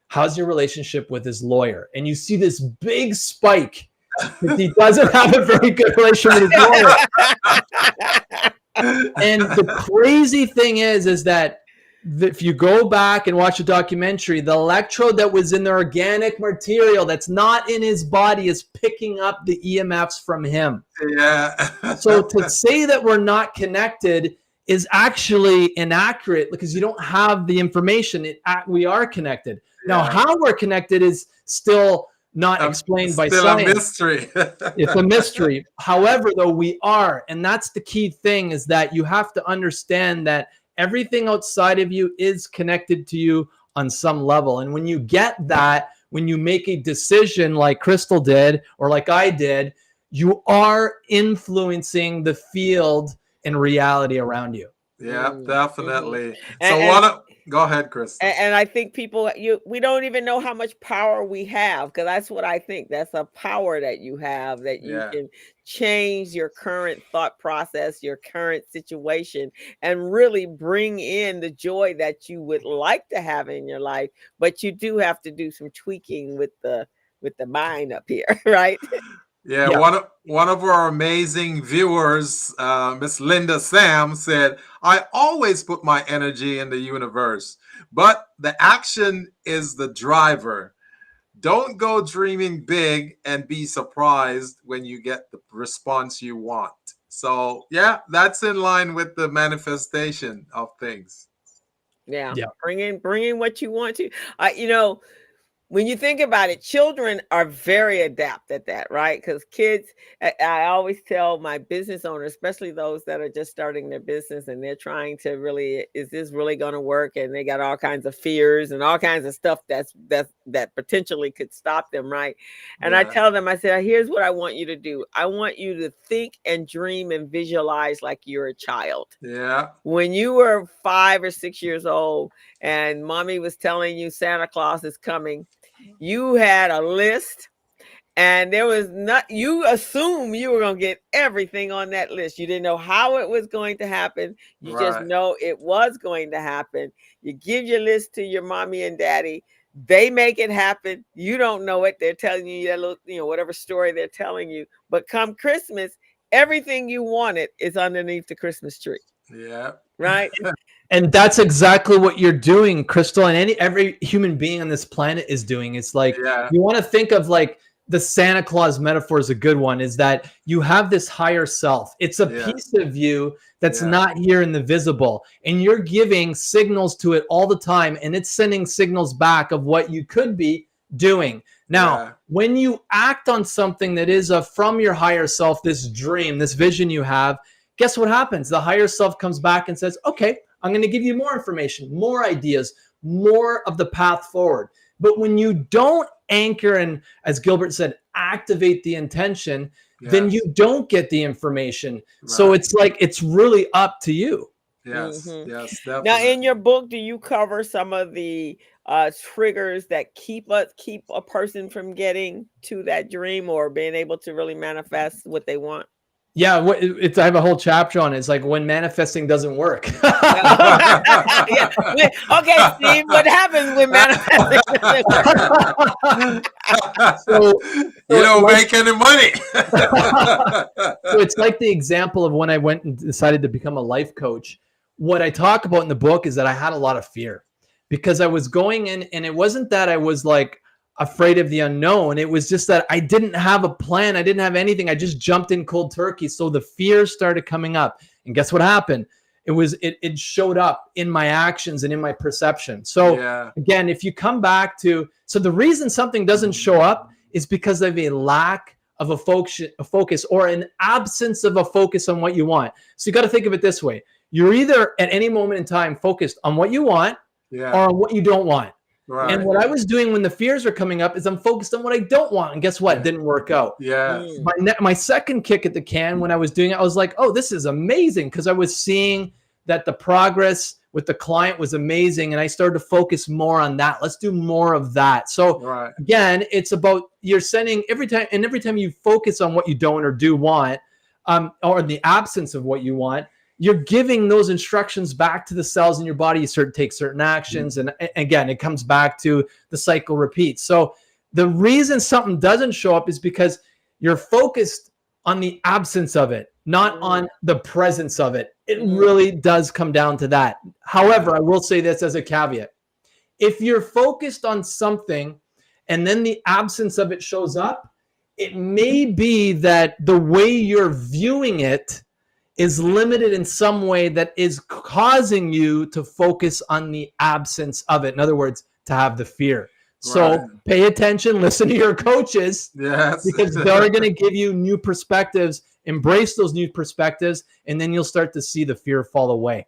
how's your relationship with his lawyer? And you see this big spike because he doesn't have a very good relationship with his lawyer. And the crazy thing is that if you go back and watch a documentary, the electrode that was in the organic material that's not in his body is picking up the EMFs from him. Yeah. So to say that we're not connected is actually inaccurate because you don't have the information. We are connected. Now, Yeah. how we're connected is still not explained by Still a science. mystery. It's a mystery. However, though, we are. And that's the key thing is that you have to understand that everything outside of you is connected to you on some level. And when you get that, when you make a decision like Crystal did or like I did, you are influencing the field and reality around you. Yeah, Mhm. definitely. So And go ahead, Crystal. and I think people, we don't even know how much power we have, because that's what I think. That's a power that you have, that you Yeah. can change your current thought process, your current situation, and really bring in the joy that you would like to have in your life. But you do have to do some tweaking with the mind up here, right? Yeah, Yeah. one of our amazing viewers, Miss Linda Sam, said, "I always put my energy in the universe, but the action is the driver. Don't go dreaming big and be surprised when you get the response you want." So, yeah, that's in line with the manifestation of things. Yeah, Yeah. bring in what you want to. When you think about it, children are very adept at that, right? Because kids, I always tell my business owners, especially those that are just starting their business and they're trying to really, is this really going to work? And they got all kinds of fears and all kinds of stuff that potentially could stop them, right? And I Yeah. tell them, I said, here's what I want you to do. I want you to think and dream and visualize like you're a child. Yeah. When you were 5 or 6 years old and mommy was telling you Santa Claus is coming, you had a list And there was not, you assume you were going to get everything on that list. You didn't know how it was going to happen. You just Right. know it was going to happen. You give your list to your mommy and daddy. They make it happen. You don't know it. They're telling you that little, whatever story they're telling you. But come Christmas, everything you wanted is underneath the Christmas tree. Yeah. Right? And that's exactly what you're doing, Crystal, and every human being on this planet is doing. It's like, Yeah. you want to think of like the Santa Claus metaphor is a good one, is that you have this higher self. It's a piece of you that's not here in the visible, and you're giving signals to it all the time, and it's sending signals back of what you could be doing. Now, when you act on something that is from your higher self, this dream, this vision you have, guess what happens? The higher self comes back and says, okay, I'm going to give you more information, more ideas, more of the path forward. But when you don't anchor and, as Gilbert said, activate the intention, then you don't get the information. Right. So it's like, it's really up to you. Yes, yes, definitely. Now, in your book, do you cover some of the triggers that keep a person from getting to that dream or being able to really manifest what they want? Yeah, I have a whole chapter on it. It's like when manifesting doesn't work. Okay, Steve, what happens when manifesting doesn't work? So you don't make any money. So it's like the example of when I went and decided to become a life coach. What I talk about in the book is that I had a lot of fear because I was going in, and it wasn't that I was like afraid of the unknown. It was just that I didn't have a plan. I didn't have anything. I just jumped in cold turkey. So the fears started coming up. And guess what happened? It showed up in my actions and in my perception. So again, if you come back to, so the reason something doesn't show up is because of a lack of a focus or an absence of a focus on what you want. So you got to think of it this way. You're either at any moment in time focused on what you want or on what you don't want. Right. And what I was doing when the fears are coming up is I'm focused on what I don't want. And guess what? It didn't work out. Yeah. My second kick at the can when I was doing it, I was like, oh, this is amazing. Because I was seeing that the progress with the client was amazing. And I started to focus more on that. Let's do more of that. So again, it's about you're sending every time you focus on what you don't or do want, or the absence of what you want, you're giving those instructions back to the cells in your body. You take certain actions. And again, it comes back to the cycle repeats. So the reason something doesn't show up is because you're focused on the absence of it, not on the presence of it. It really does come down to that. However, I will say this as a caveat. If you're focused on something and then the absence of it shows up, it may be that the way you're viewing it is limited in some way that is causing you to focus on the absence of it. In other words, to have the fear. So pay attention, listen to your coaches, because they're going to give you new perspectives, embrace those new perspectives, and then you'll start to see the fear fall away.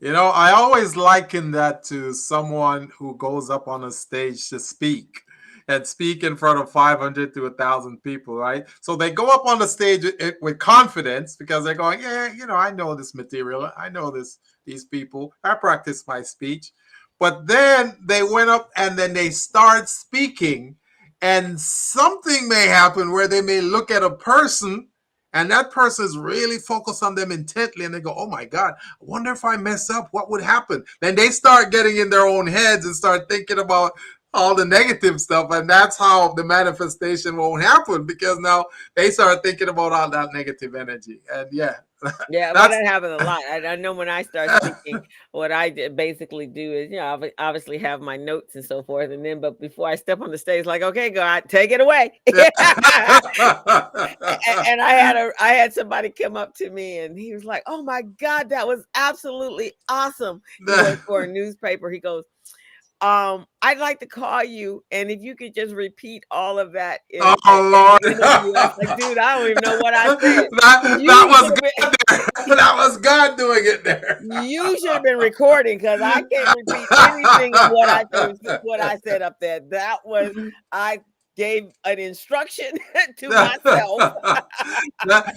You know, I always liken that to someone who goes up on a stage to speak. And speak in front of 500 to 1,000 people, right? So they go up on the stage with confidence because they're going, I know this material. I know these people. I practice my speech. But then they went up and then they start speaking, and something may happen where they may look at a person and that person is really focused on them intently, and they go, oh my God, I wonder if I mess up, what would happen? Then they start getting in their own heads and start thinking about all the negative stuff, and that's how the manifestation won't happen, because now they start thinking about all that negative energy. And that happens a lot. I know when I start speaking, what I basically do is, obviously have my notes and so forth, and then, but before I step on the stage, like, okay, God, take it away. And I had somebody come up to me, and he was like, "Oh my God, that was absolutely awesome." He worked for a newspaper. He goes, I'd like to call you, and if you could just repeat all of that. Lord. I was like, dude, I don't even know what I said. That was God doing it there. You should have been recording, because I can't repeat anything of what I said up there. That was, I gave an instruction to myself.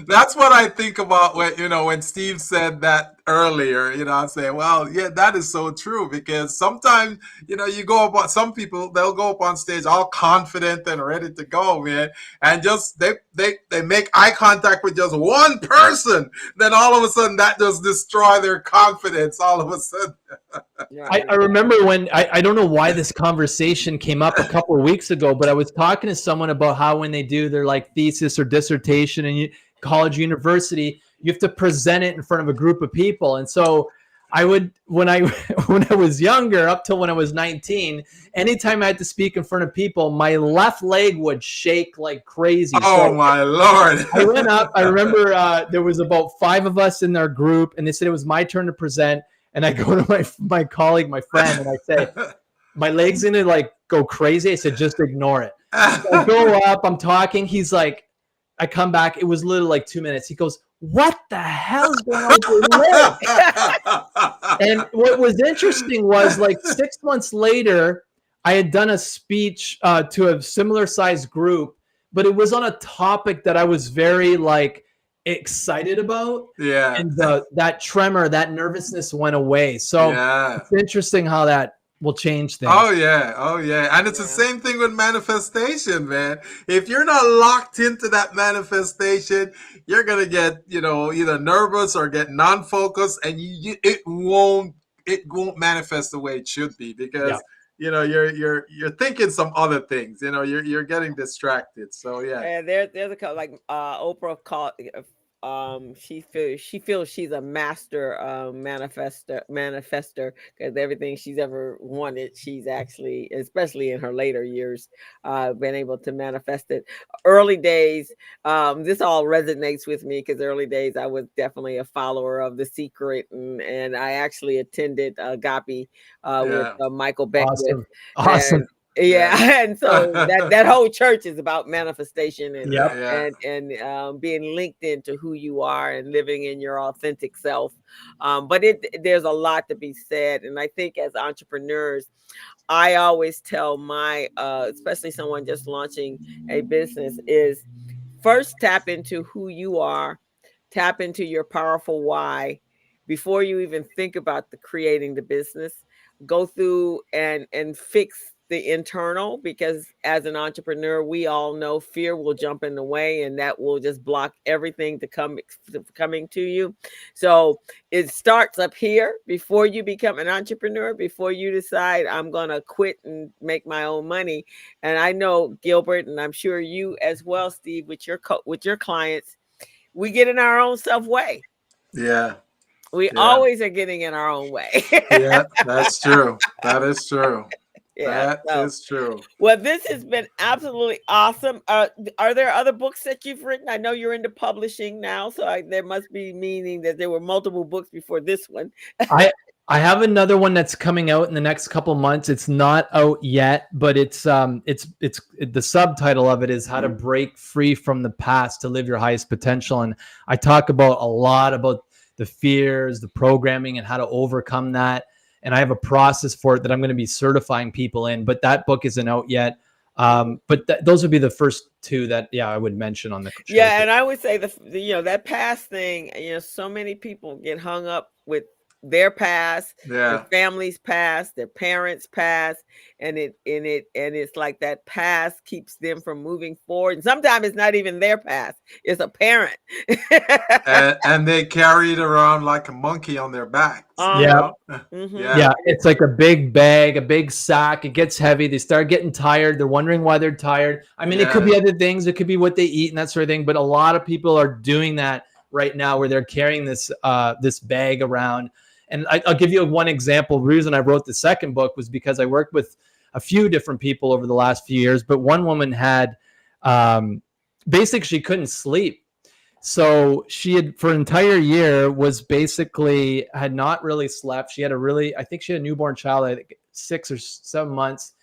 That's what I think about when Steve said that earlier, I'm saying, well, yeah, that is so true, because sometimes, you go up on, some people, they'll go up on stage all confident and ready to go, man, and just they make eye contact with just one person, then all of a sudden that just destroy their confidence all of a sudden. I remember when I don't know why this conversation came up a couple of weeks ago, but I was talking to someone about how when they do their like thesis or dissertation in college, university, you have to present it in front of a group of people. And so I would, when I was younger, up till when I was 19, anytime I had to speak in front of people, my left leg would shake like crazy. Oh, my Lord. I went up. I remember there was about 5 of us in their group, and they said it was my turn to present. And I go to my colleague, my friend, and I say, my leg's gonna like go crazy. I said, just ignore it. So I go up, I'm talking. He's like, I come back. It was literally like 2 minutes. He goes, what the hell is going on with your leg? And what was interesting was like 6 months later, I had done a speech to a similar sized group, but it was on a topic that I was very like excited about. Yeah. And that tremor, that nervousness went away. So it's interesting how that will change things. Oh yeah. And it's the same thing with manifestation, man. If you're not locked into that manifestation, you're gonna get, either nervous or get non-focused, and it won't manifest the way it should be, because you're thinking some other things. You're getting distracted. So yeah. And there's a couple like Oprah called. She feels she's a master manifester, because everything she's ever wanted, she's actually, especially in her later years, been able to manifest it. Early days, this all resonates with me, because early days I was definitely a follower of The Secret, and I actually attended Agape with Michael Beckwith. Awesome. And so that whole church is about manifestation and being linked into who you are and living in your authentic self. But there's a lot to be said, and I think as entrepreneurs, I always tell my especially someone just launching a business, is first tap into who you are, tap into your powerful why before you even think about creating the business. Go through and fix the internal, because as an entrepreneur, we all know fear will jump in the way, and that will just block everything coming to you. So it starts up here before you become an entrepreneur, before you decide I'm going to quit and make my own money. And I know Gilbert, and I'm sure you as well, Steve, with your clients, we get in our own self way. Yeah. We always are getting in our own way. Yeah, that's true. That is true. That is true. Well, this has been absolutely awesome. Are there other books that you've written? I know you're into publishing now, so there must be meaning that there were multiple books before this one. I have another one that's coming out in the next couple months. It's not out yet, but it's the subtitle of it is How to Break Free from the Past to Live Your Highest Potential. And I talk about a lot about the fears, the programming, and how to overcome that. And I have a process for it that I'm going to be certifying people in, but that book isn't out yet. But those would be the first 2 that, I would mention on the show. Yeah. And I would say that past thing, so many people get hung up with their past, their family's past, their parents' past, and it's like that past keeps them from moving forward. And sometimes it's not even their past; it's a parent, and they carry it around like a monkey on their back. It's like a big bag, a big sack. It gets heavy. They start getting tired. They're wondering why they're tired. I mean, it could be other things. It could be what they eat and that sort of thing. But a lot of people are doing that right now, where they're carrying this bag around. And I'll give you one example. The reason I wrote the second book was because I worked with a few different people over the last few years, but one woman had, basically she couldn't sleep. So she had, for an entire year, had not really slept. She had I think she had a newborn child, I think 6 or 7 months.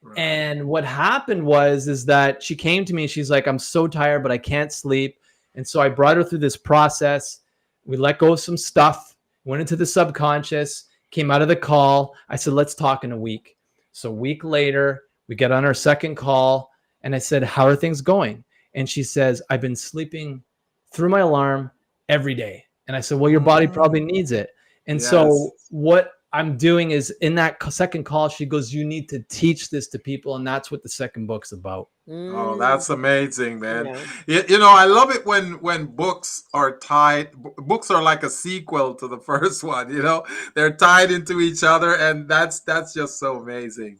Right. And what happened is that she came to me, she's like, I'm so tired, but I can't sleep. And so I brought her through this process. We let go of some stuff, went into the subconscious, came out of the call. I said, let's talk in a week. So a week later, we get on our second call, and I said, how are things going? And she says, I've been sleeping through my alarm every day. And I said, well, your body probably needs it. And Yes. so what I'm doing is in that second call, she goes, you need to teach this to people. And that's what the second book's about. Oh, Mm, that's amazing, man. yeah. You know, I love it when books are tied. Books are like a sequel to the first one, you know. They're tied into each other, and that's just so amazing.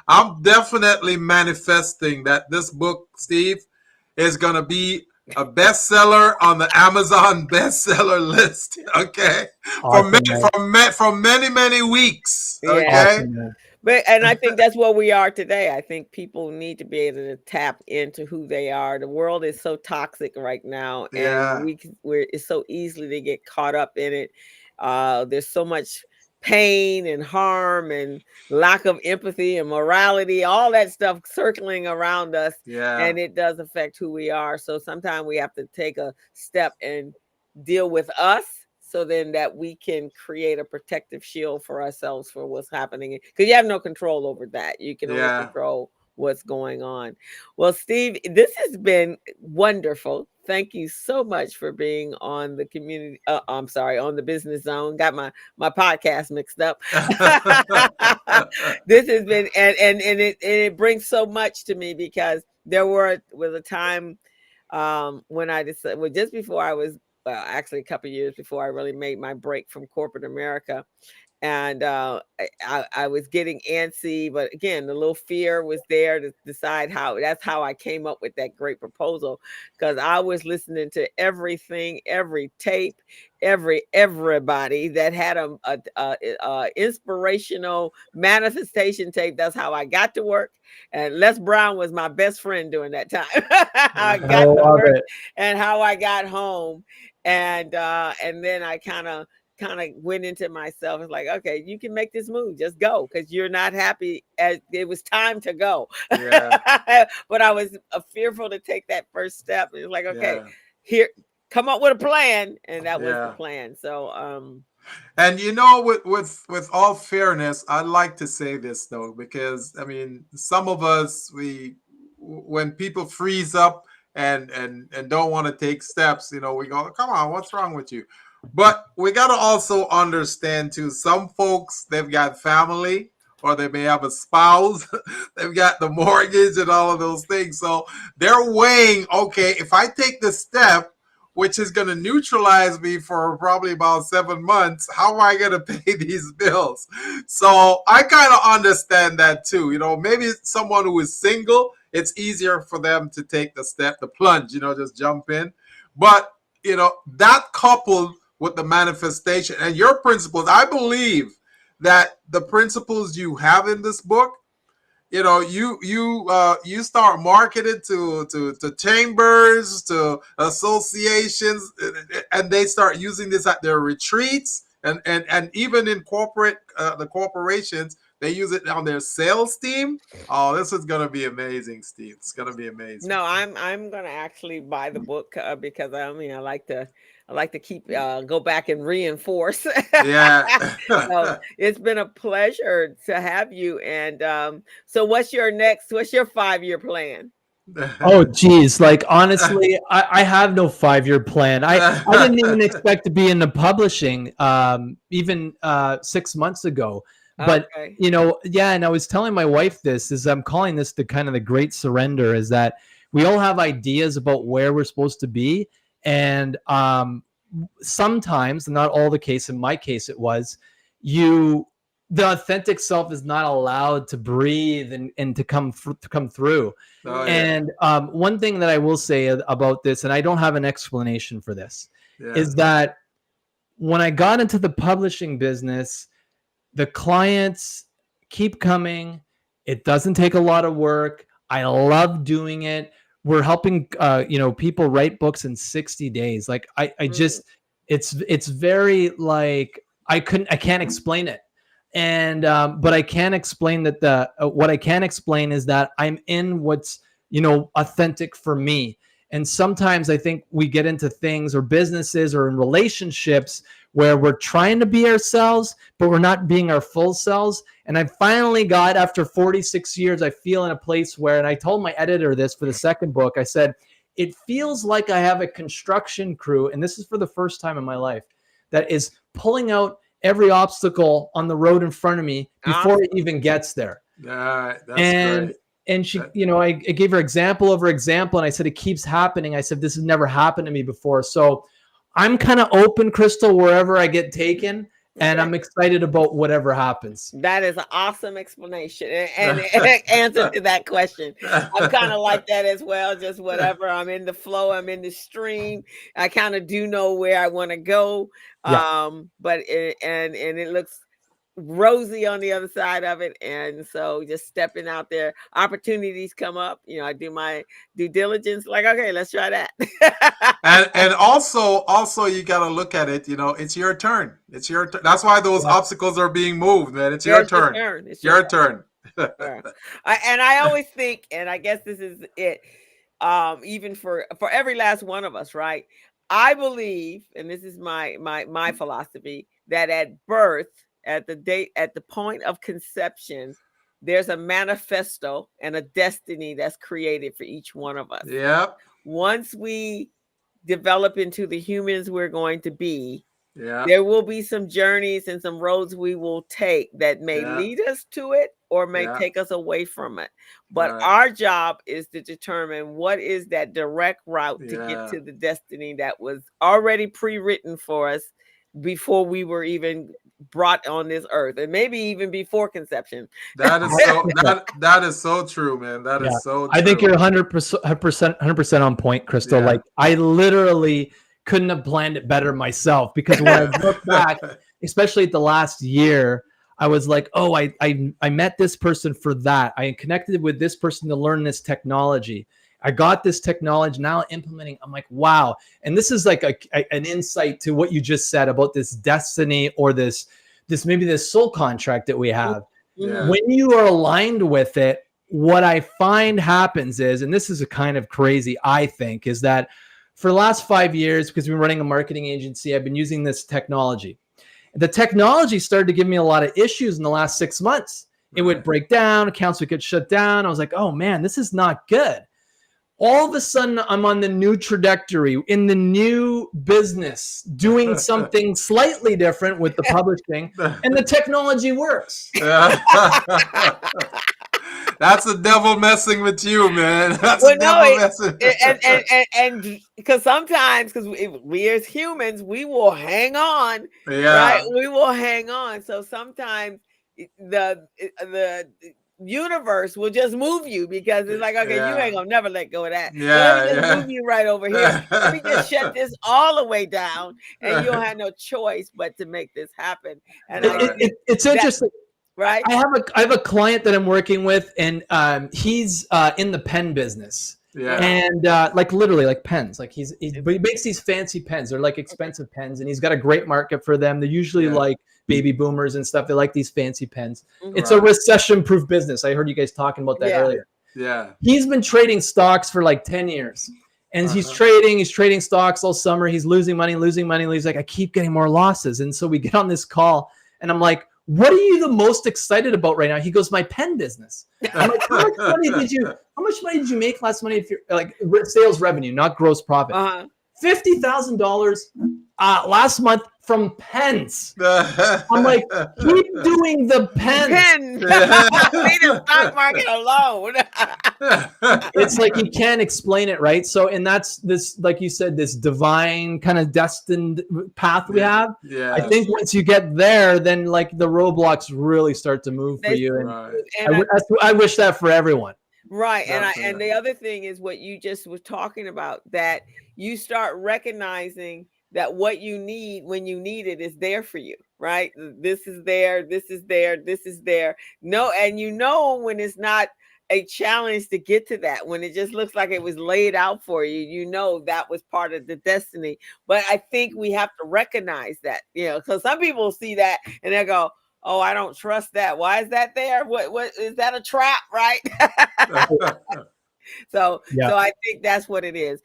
I'm definitely manifesting that this book, Steve, is going to be a bestseller on the Amazon bestseller list, okay? Awesome, man. For many, many weeks, Yeah. okay? Awesome, man. But and I think that's where we are today. I think people need to be able to tap into who they are. The world is so toxic right now, and Yeah. we're it's so easily to get caught up in it. There's so much pain and harm and lack of empathy and morality, all that stuff circling around us, Yeah. and it does affect who we are. So sometimes we have to take a step and deal with us so then that we can create a protective shield for ourselves for what's happening because you have no control over that. You can only Yeah. control what's going on. Well, Steve, this has been wonderful. Thank you so much for being on the community. I'm sorry, on the Business Zone. Got my podcast mixed up. This has been and it brings so much to me because was a time when I decided, well, just before I was, well, actually a couple of years before I really made my break from corporate America. And I was getting antsy, but again, the little fear was there to decide how. That's how I came up with that great proposal, because I was listening to everything, every tape, everybody that had a inspirational manifestation tape. That's how I got to work. And Les Brown was my best friend during that time. I I got to love work it. and how I got home, and then I kind of went into myself. It's like, okay, you can make this move, just go, because you're not happy. As it was time to go. Yeah. But I was fearful to take that first step. It's like, okay, Yeah. here, come up with a plan, and that was the Yeah. plan. So And you know, with all fairness, I'd like to say this though, because I mean, some of us, we when people freeze up and don't want to take steps, you know, we go, come on, what's wrong with you? But we got to also understand too, some folks, they've got family or they may have a spouse, they've got the mortgage and all of those things. So they're weighing, okay, if I take this step, which is going to neutralize me for probably about 7 months, how am I going to pay these bills? So I kind of understand that too. You know, maybe someone who is single, it's easier for them to take the step, the plunge, you know, just jump in. But, you know, that coupled with the manifestation and your principles, I believe that the principles you have in this book, you know, you start marketing to chambers, to associations, and they start using this at their retreats, and even in corporate the corporations, they use it on their sales team. Oh, this is gonna be amazing, Steve. It's gonna be amazing. no, I'm gonna actually buy the book, because I mean I like to keep go back and reinforce. Yeah. So it's been a pleasure to have you. And so what's your 5-year plan? Oh, geez. Like, honestly, I have no 5-year plan. I didn't even expect to be in the publishing even 6 months ago. But, Okay. you know, yeah, and I was telling my wife this, is I'm calling this the kind of the great surrender, is that we all have ideas about where we're supposed to be. And sometimes, not all the case, in my case it was, the authentic self is not allowed to breathe and to come through. Oh yeah. And one thing that I will say about this, and I don't have an explanation for this, Yeah. is that when I got into the publishing business, the clients keep coming. It doesn't take a lot of work. I love doing it. We're helping people write books in 60 days. Like I Mm. just it's very like I can't explain it. And but I can explain that what I can explain is that I'm in what's authentic for me. And sometimes I think we get into things or businesses or in relationships where we're trying to be ourselves, but we're not being our full selves. And I finally got, after 46 years, I feel in a place where, and I told my editor this for the second book, I said, it feels like I have a construction crew, and this is for the first time in my life, that is pulling out every obstacle on the road in front of me before it even gets there. Yeah, that's And great. and she, I gave her example over example, and I said, it keeps happening. I said, this has never happened to me before. So I'm kind of open, Crystal, wherever I get taken, and I'm excited about whatever happens. That is an awesome explanation and answer to that question. I'm kind of like that as well. Just whatever, I'm in the flow, I'm in the stream. I kind of do know where I want to go. But it looks rosy on the other side of it, and so just stepping out there, opportunities come up, I do my due diligence, like, okay, let's try that. and also you got to look at it, it's your turn. It's your turn. That's why those obstacles are being moved, man. It's your turn. It's your turn. And I always think, and I guess this is it, even for every last one of us, right? I believe, and this is my philosophy, that at birth, at the point of conception, there's a manifesto and a destiny that's created for each one of us. Yep. Once we develop into the humans we're going to be, yeah, there will be some journeys and some roads we will take that may lead us to it or may take us away from it. But our job is to determine what is that direct route to get to the destiny that was already pre-written for us before we were even brought on this earth, and maybe even before conception. That is so true, man. That is so true. I think you're 100% on point, Crystal. Like, I literally couldn't have planned it better myself, because when I look back, especially at the last year, I was like, oh, I met this person for that. I connected with this person to learn this technology. I got this technology now implementing. I'm like, wow. And this is like an insight to what you just said about this destiny, or this maybe this soul contract that we have. Yeah. When you are aligned with it, what I find happens is, and this is a kind of crazy, I think, is that for the last 5 years, because we've been running a marketing agency, I've been using this technology. The technology started to give me a lot of issues in the last 6 months. It would break down, accounts would get shut down. I was like, oh man, this is not good. All of a sudden, I'm on the new trajectory in the new business, doing something slightly different with the publishing, and the technology works. That's the devil messing with you, man. That's the devil messing. And because sometimes, because we as humans, we will hang on. Yeah. Right? We will hang on. So sometimes the universe will just move you, because it's like, okay, you ain't gonna never let go of that. Let me just move you right over here. Let me just shut this all the way down, and you'll have no choice but to make this happen. And it's interesting. Right. I have a client that I'm working with, and he's in the pen business. Yeah. And like literally like pens. Like he makes these fancy pens. They're like expensive pens, and he's got a great market for them. They're usually like baby boomers and stuff. They like these fancy pens. It's a recession-proof business. I heard you guys talking about that earlier. Yeah. He's been trading stocks for like 10 years. And he's trading stocks all summer. He's losing money. He's like, I keep getting more losses. And so we get on this call, and I'm like, what are you the most excited about right now? He goes, my pen business. I'm like, how much money did you make last month? If you're like sales revenue, not gross profit. $50,000 last month from pens. I'm like, keep doing the pens. Leave the stock market alone. It's like you can't explain it, right? So, and that's this, like you said, this divine kind of destined path we have. Yeah. I think once you get there, then like the roadblocks really start to move for you. And I wish that for everyone. Right. And the other thing is what you just were talking about, that you start recognizing that what you need when you need it is there for you, right? This is there, this is there, this is there. No, and when it's not a challenge to get to that, when it just looks like it was laid out for you, that was part of the destiny. But I think we have to recognize that, because some people see that and they go, oh, I don't trust that. Why is that there? What is that, a trap, right? So I think that's what it is.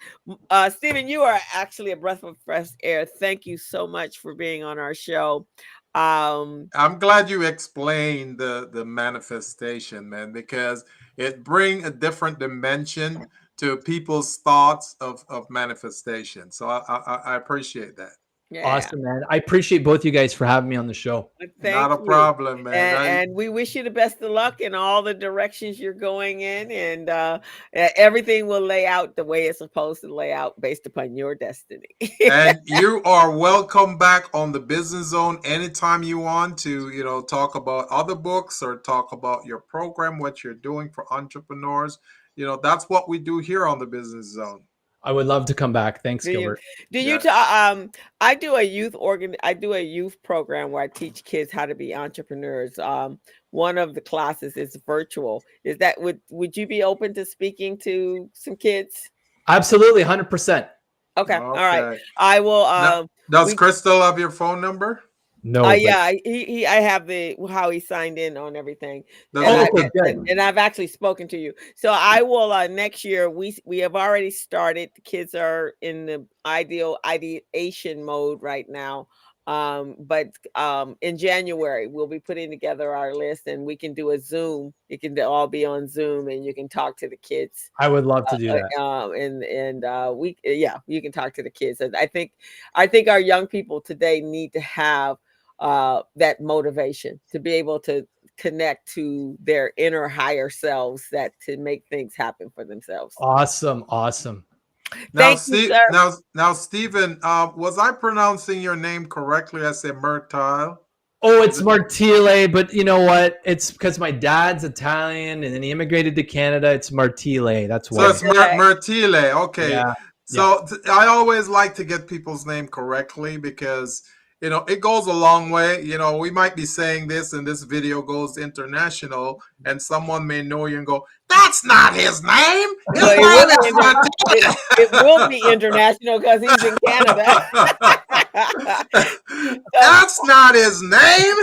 Steven, you are actually a breath of fresh air. Thank you so much for being on our show. I'm glad you explained the manifestation, man, because it brings a different dimension to people's thoughts of manifestation. So I appreciate that. Yeah. Awesome, man. I appreciate both you guys for having me on the show. Thank Not a you. problem, man. And we wish you the best of luck in all the directions you're going in, and everything will lay out the way it's supposed to lay out based upon your destiny. And you are welcome back on the Business Zone anytime you want to, talk about other books or talk about your program, what you're doing for entrepreneurs. That's what we do here on the Business Zone. I would love to come back. Thanks, Do you Gilbert. do you Yeah. I do a I do a youth program where I teach kids how to be entrepreneurs. One of the classes is virtual. Is that would you be open to speaking to some kids? Absolutely, 100%. Okay. All right. Okay. I will Now, does we Crystal have your phone number? No, but yeah, I have the how he signed in on everything, Does and oh, he? okay, good. and I've actually spoken to you. So I will next year. We have already started. The kids are in the ideation mode right now. But in January we'll be putting together our list, and we can do a Zoom. It can all be on Zoom, and you can talk to the kids. I would love to do that. We yeah, you can talk to the kids. And I think our young people today need to have that motivation to be able to connect to their inner higher selves, that to make things happen for themselves. Awesome, awesome. Now, Thank you, Steve. sir. Now, Stephen. Was I pronouncing your name correctly? I said Martile. Oh, it's Martile, but you know what? It's because my dad's Italian and then he immigrated to Canada. It's Martile. That's So why. it's Martile. Okay. Yeah. So I always like to get people's name correctly because it goes a long way. We might be saying this and this video goes international, and someone may know you and go, "That's not his name. His Well, name is Martile." it will be international because he's in Canada. That's not his name.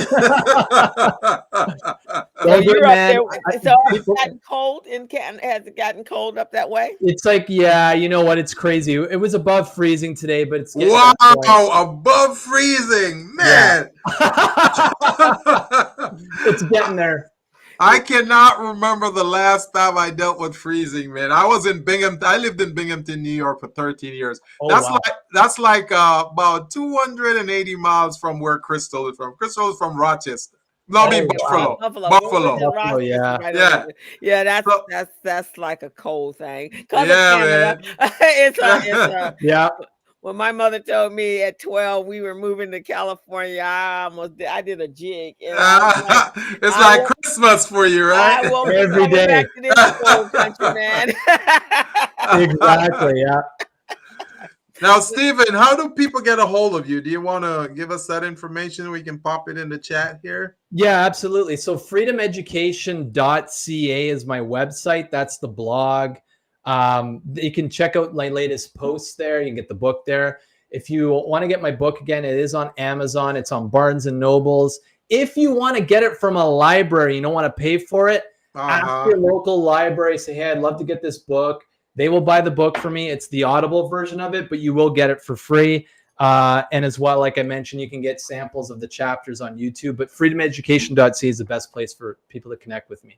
So Well, you're good, up man. there. So has it gotten cold in Canada? Has it gotten cold up that way? It's like, yeah, you know what? It's crazy. It was above freezing today, but it's getting Wow, to that point. above freezing, man. It's getting there. I cannot remember the last time I dealt with freezing, man. I was in Binghamton. I lived in Binghamton, New York for 13 years. Oh, That's wow. like about 280 miles from where Crystal is from. Crystal is from Rochester. No, I mean Oh, wow. Buffalo. Buffalo. Buffalo. Buffalo, yeah. Right Yeah. Yeah, So- that's like a cold thing. Because Yeah, of Canada. It's Yeah. when my mother told me at 12 we were moving to California, I did a jig. And I was It's I like won't- Christmas for you, right? I won't be Every coming day. back to this cold country, man. Exactly. Yeah. Now, Stephen, how do people get a hold of you? Do you want to give us that information? We can pop it in the chat here. Yeah, absolutely. So freedomeducation.ca is my website. That's the blog. You can check out my latest posts there. You can get the book there. If you want to get my book again, it is on Amazon. It's on Barnes and Nobles. If you want to get it from a library, you don't want to pay for it, ask your local library. Say, hey, I'd love to get this book. They will buy the book for me. It's the Audible version of it, but you will get it for free. And as well, like I mentioned, you can get samples of the chapters on YouTube. But freedomeducation.ca is the best place for people to connect with me.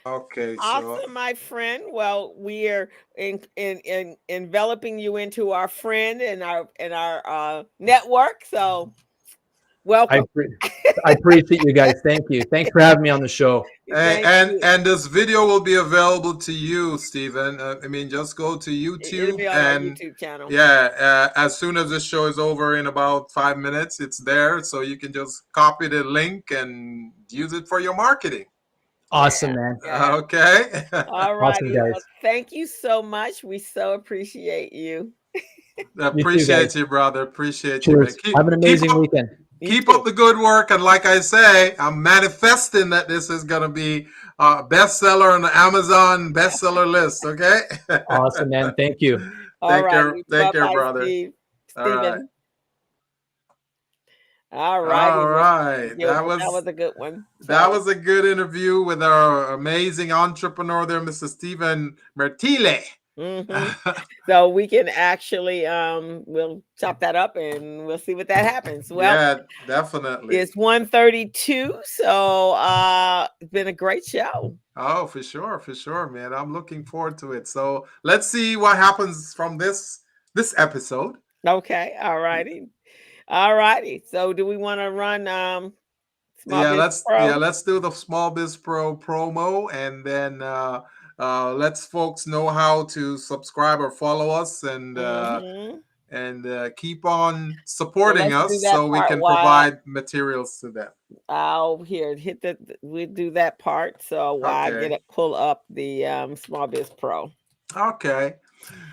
Okay. Awesome, my friend. Well, we are in enveloping you into our friend and our network. So welcome. I appreciate you guys. Thank you. Thanks for having me on the show. And this video will be available to you, Stephen. Just go to It'll YouTube be on our YouTube channel. Yeah, as soon as this show is over in about 5 minutes, it's there. So you can just copy the link and use it for your marketing. Awesome, man. Yeah. Okay. All right. Awesome, guys. Well, thank you so much. We so appreciate you. Appreciate you, brother. Appreciate Cheers. you, man. Have an amazing weekend. Keep up the good work. And like I say, I'm manifesting that this is going to be a bestseller on the Amazon bestseller list. Okay. Awesome, man. Thank you. Take care, Bye-bye, brother. Steve. All right. Steven. All right. All right. That was a good one. That was a good interview with our amazing entrepreneur there, Mr. Steven Martile. Mm-hmm. So we can actually we'll chop that up and we'll see what that happens. Well, yeah, definitely. It's 1:32, so it's been a great show. Oh, for sure, man. I'm looking forward to it. So let's see what happens from this episode. Okay, all righty. All righty. So do we want to run Small Biz Pro? let's do the Small Biz Pro promo, and then let's folks know how to subscribe or follow us, Mm-hmm. and keep on So supporting let's do us that so we part can while provide materials to them. I'll here hit the we do that part. So while I Okay. get it, pull up the Small Biz Pro. Okay.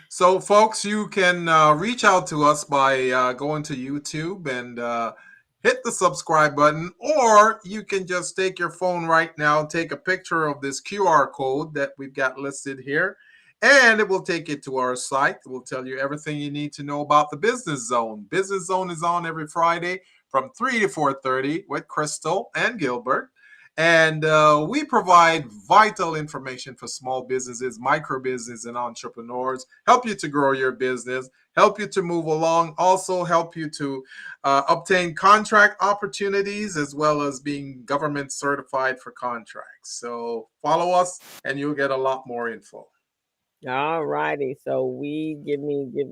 So, folks, you can reach out to us by going to YouTube and hit the subscribe button, or you can just take your phone right now, take a picture of this QR code that we've got listed here, and it will take you to our site. It will tell you everything you need to know about the Business Zone. Business Zone is on every Friday from 3 to 4:30 with Crystal and Gilbert. And we provide vital information for small businesses, micro business, and entrepreneurs. Help you to grow your business, help you to move along, also help you to obtain contract opportunities as well as being government certified for contracts. So follow us, and you'll get a lot more info. All righty. So we give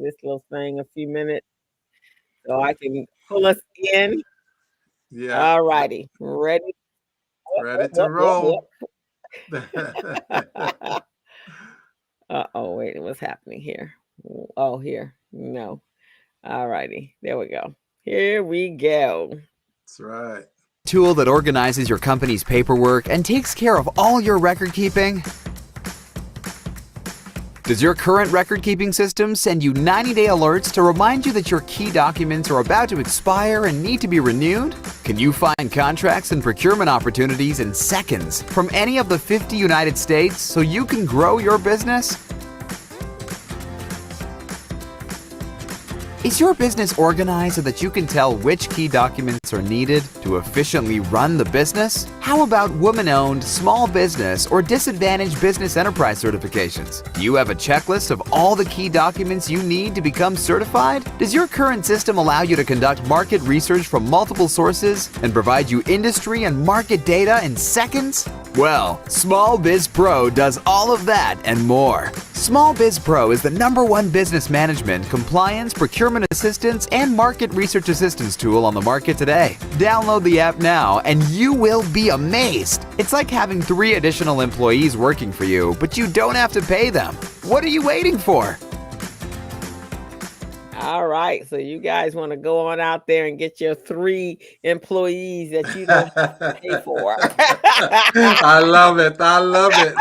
this little thing a few minutes so I can pull us in. Yeah, All righty. Ready? ready to Whoop, whoop, whoop, roll. whoop. Oh, wait, what's happening here? Oh, here. No. All righty. There we go. Here we go. That's right. Tool that organizes your company's paperwork and takes care of all your record keeping? Does your current record-keeping system send you 90-day alerts to remind you that your key documents are about to expire and need to be renewed? Can you find contracts and procurement opportunities in seconds from any of the 50 United States so you can grow your business? Is your business organized so that you can tell which key documents are needed to efficiently run the business? How about woman-owned, small business, or disadvantaged business enterprise certifications? Do you have a checklist of all the key documents you need to become certified? Does your current system allow you to conduct market research from multiple sources and provide you industry and market data in seconds? Well, Small Biz Pro does all of that and more. Small Biz Pro is the #1 business management, compliance, procurement assistance, and market research assistance tool on the market today. Download the app now and you will be amazed. It's like having 3 additional employees working for you, but you don't have to pay them. What are you waiting for? All right. So you guys want to go on out there and get your 3 employees that you don't have to pay for. I love it. I love it.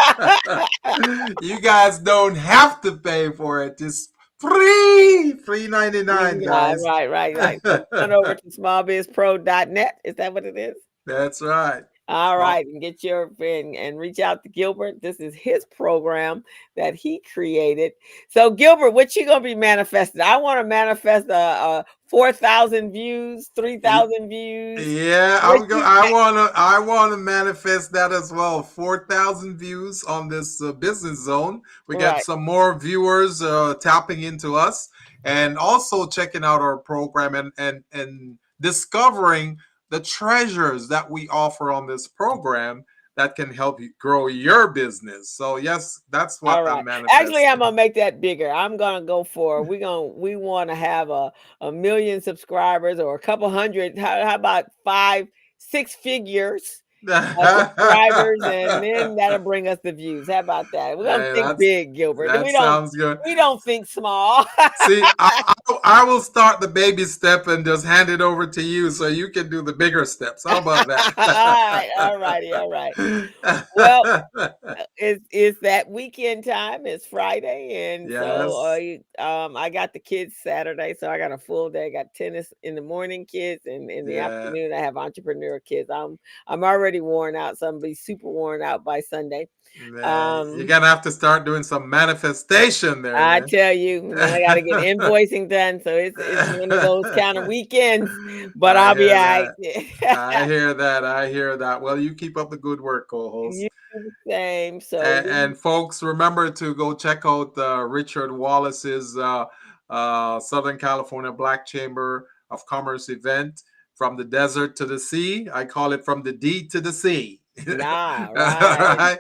You guys don't have to pay for it. Just free 99, guys. Right. So run over to smallbizpro.net. Is that what it is? That's right. All right, and get your and reach out to Gilbert. This is his program that he created. So Gilbert, what you gonna be manifesting? I want to manifest 4,000 views, 3,000 views. Yeah, I wanna manifest that as well. 4,000 views on this Business Zone. We got Right. some more viewers tapping into us, and also checking out our program and discovering the treasures that we offer on this program that can help you grow your business. So yes, that's All what right. I'm manifesting. Actually, I'm gonna make that bigger. I'm gonna go for we want to have a million subscribers or a couple hundred. How about 5, 6 figures subscribers, and then that'll bring us the views. How about that? We're gonna Hey, think big, Gilbert. that sounds good. We don't think small. See, I will start the baby step and just hand it over to you so you can do the bigger steps. How about that? All right. Well, it's that weekend time. It's Friday, and so Yes. I got the kids Saturday, so I got a full day. I got tennis in the morning, kids, and in the Yeah. afternoon I have entrepreneur kids. I'm already worn out, so I'm gonna be super worn out by Sunday. Man, you're gonna have to start doing some manifestation there. I Man. tell you, I got to get invoicing done, so it's one of those kind of weekends. But I'll be all right. I hear that. I hear that. Well, you keep up the good work, co-host. You do the same. So And folks, remember to go check out Richard Wallace's Southern California Black Chamber of Commerce event, From the Desert to the Sea. I call it From the D to the C. yeah, right.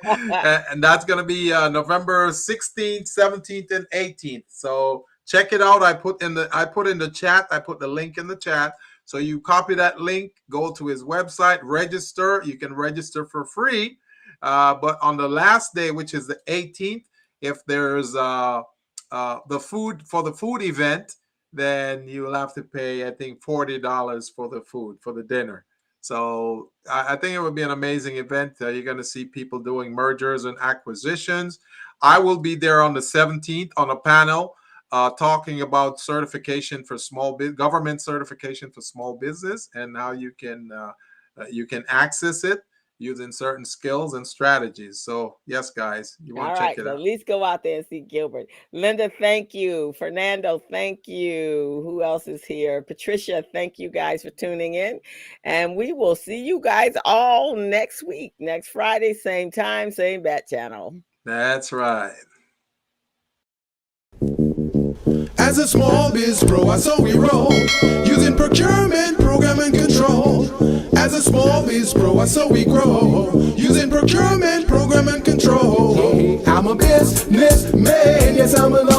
And that's going to be November 16th, 17th, and 18th. So Check it out. I put in the chat. I put the link in the chat. So you copy that link, go to his website, register. You can register for free. But on the last day, which is the 18th, if there's the food event, then you will have to pay, I think, $40 for the food, for the dinner. So I think it would be an amazing event. You're going to see people doing mergers and acquisitions. I will be there on the 17th on a panel talking about certification for government certification for small business, and how you can access it using certain skills and strategies. So yes, guys, you want to check it out. At least go out there and see Gilbert. Linda, thank you. Fernando, thank you. Who else is here? Patricia, thank you guys for tuning in. And we will see you guys all next week, next Friday, same time, same bat channel. That's right. As a small biz pro, I saw we roll, using procurement, program, and control. As a small biz pro, I saw we grow, using procurement, program, and control. I'm a businessman, yes, I'm an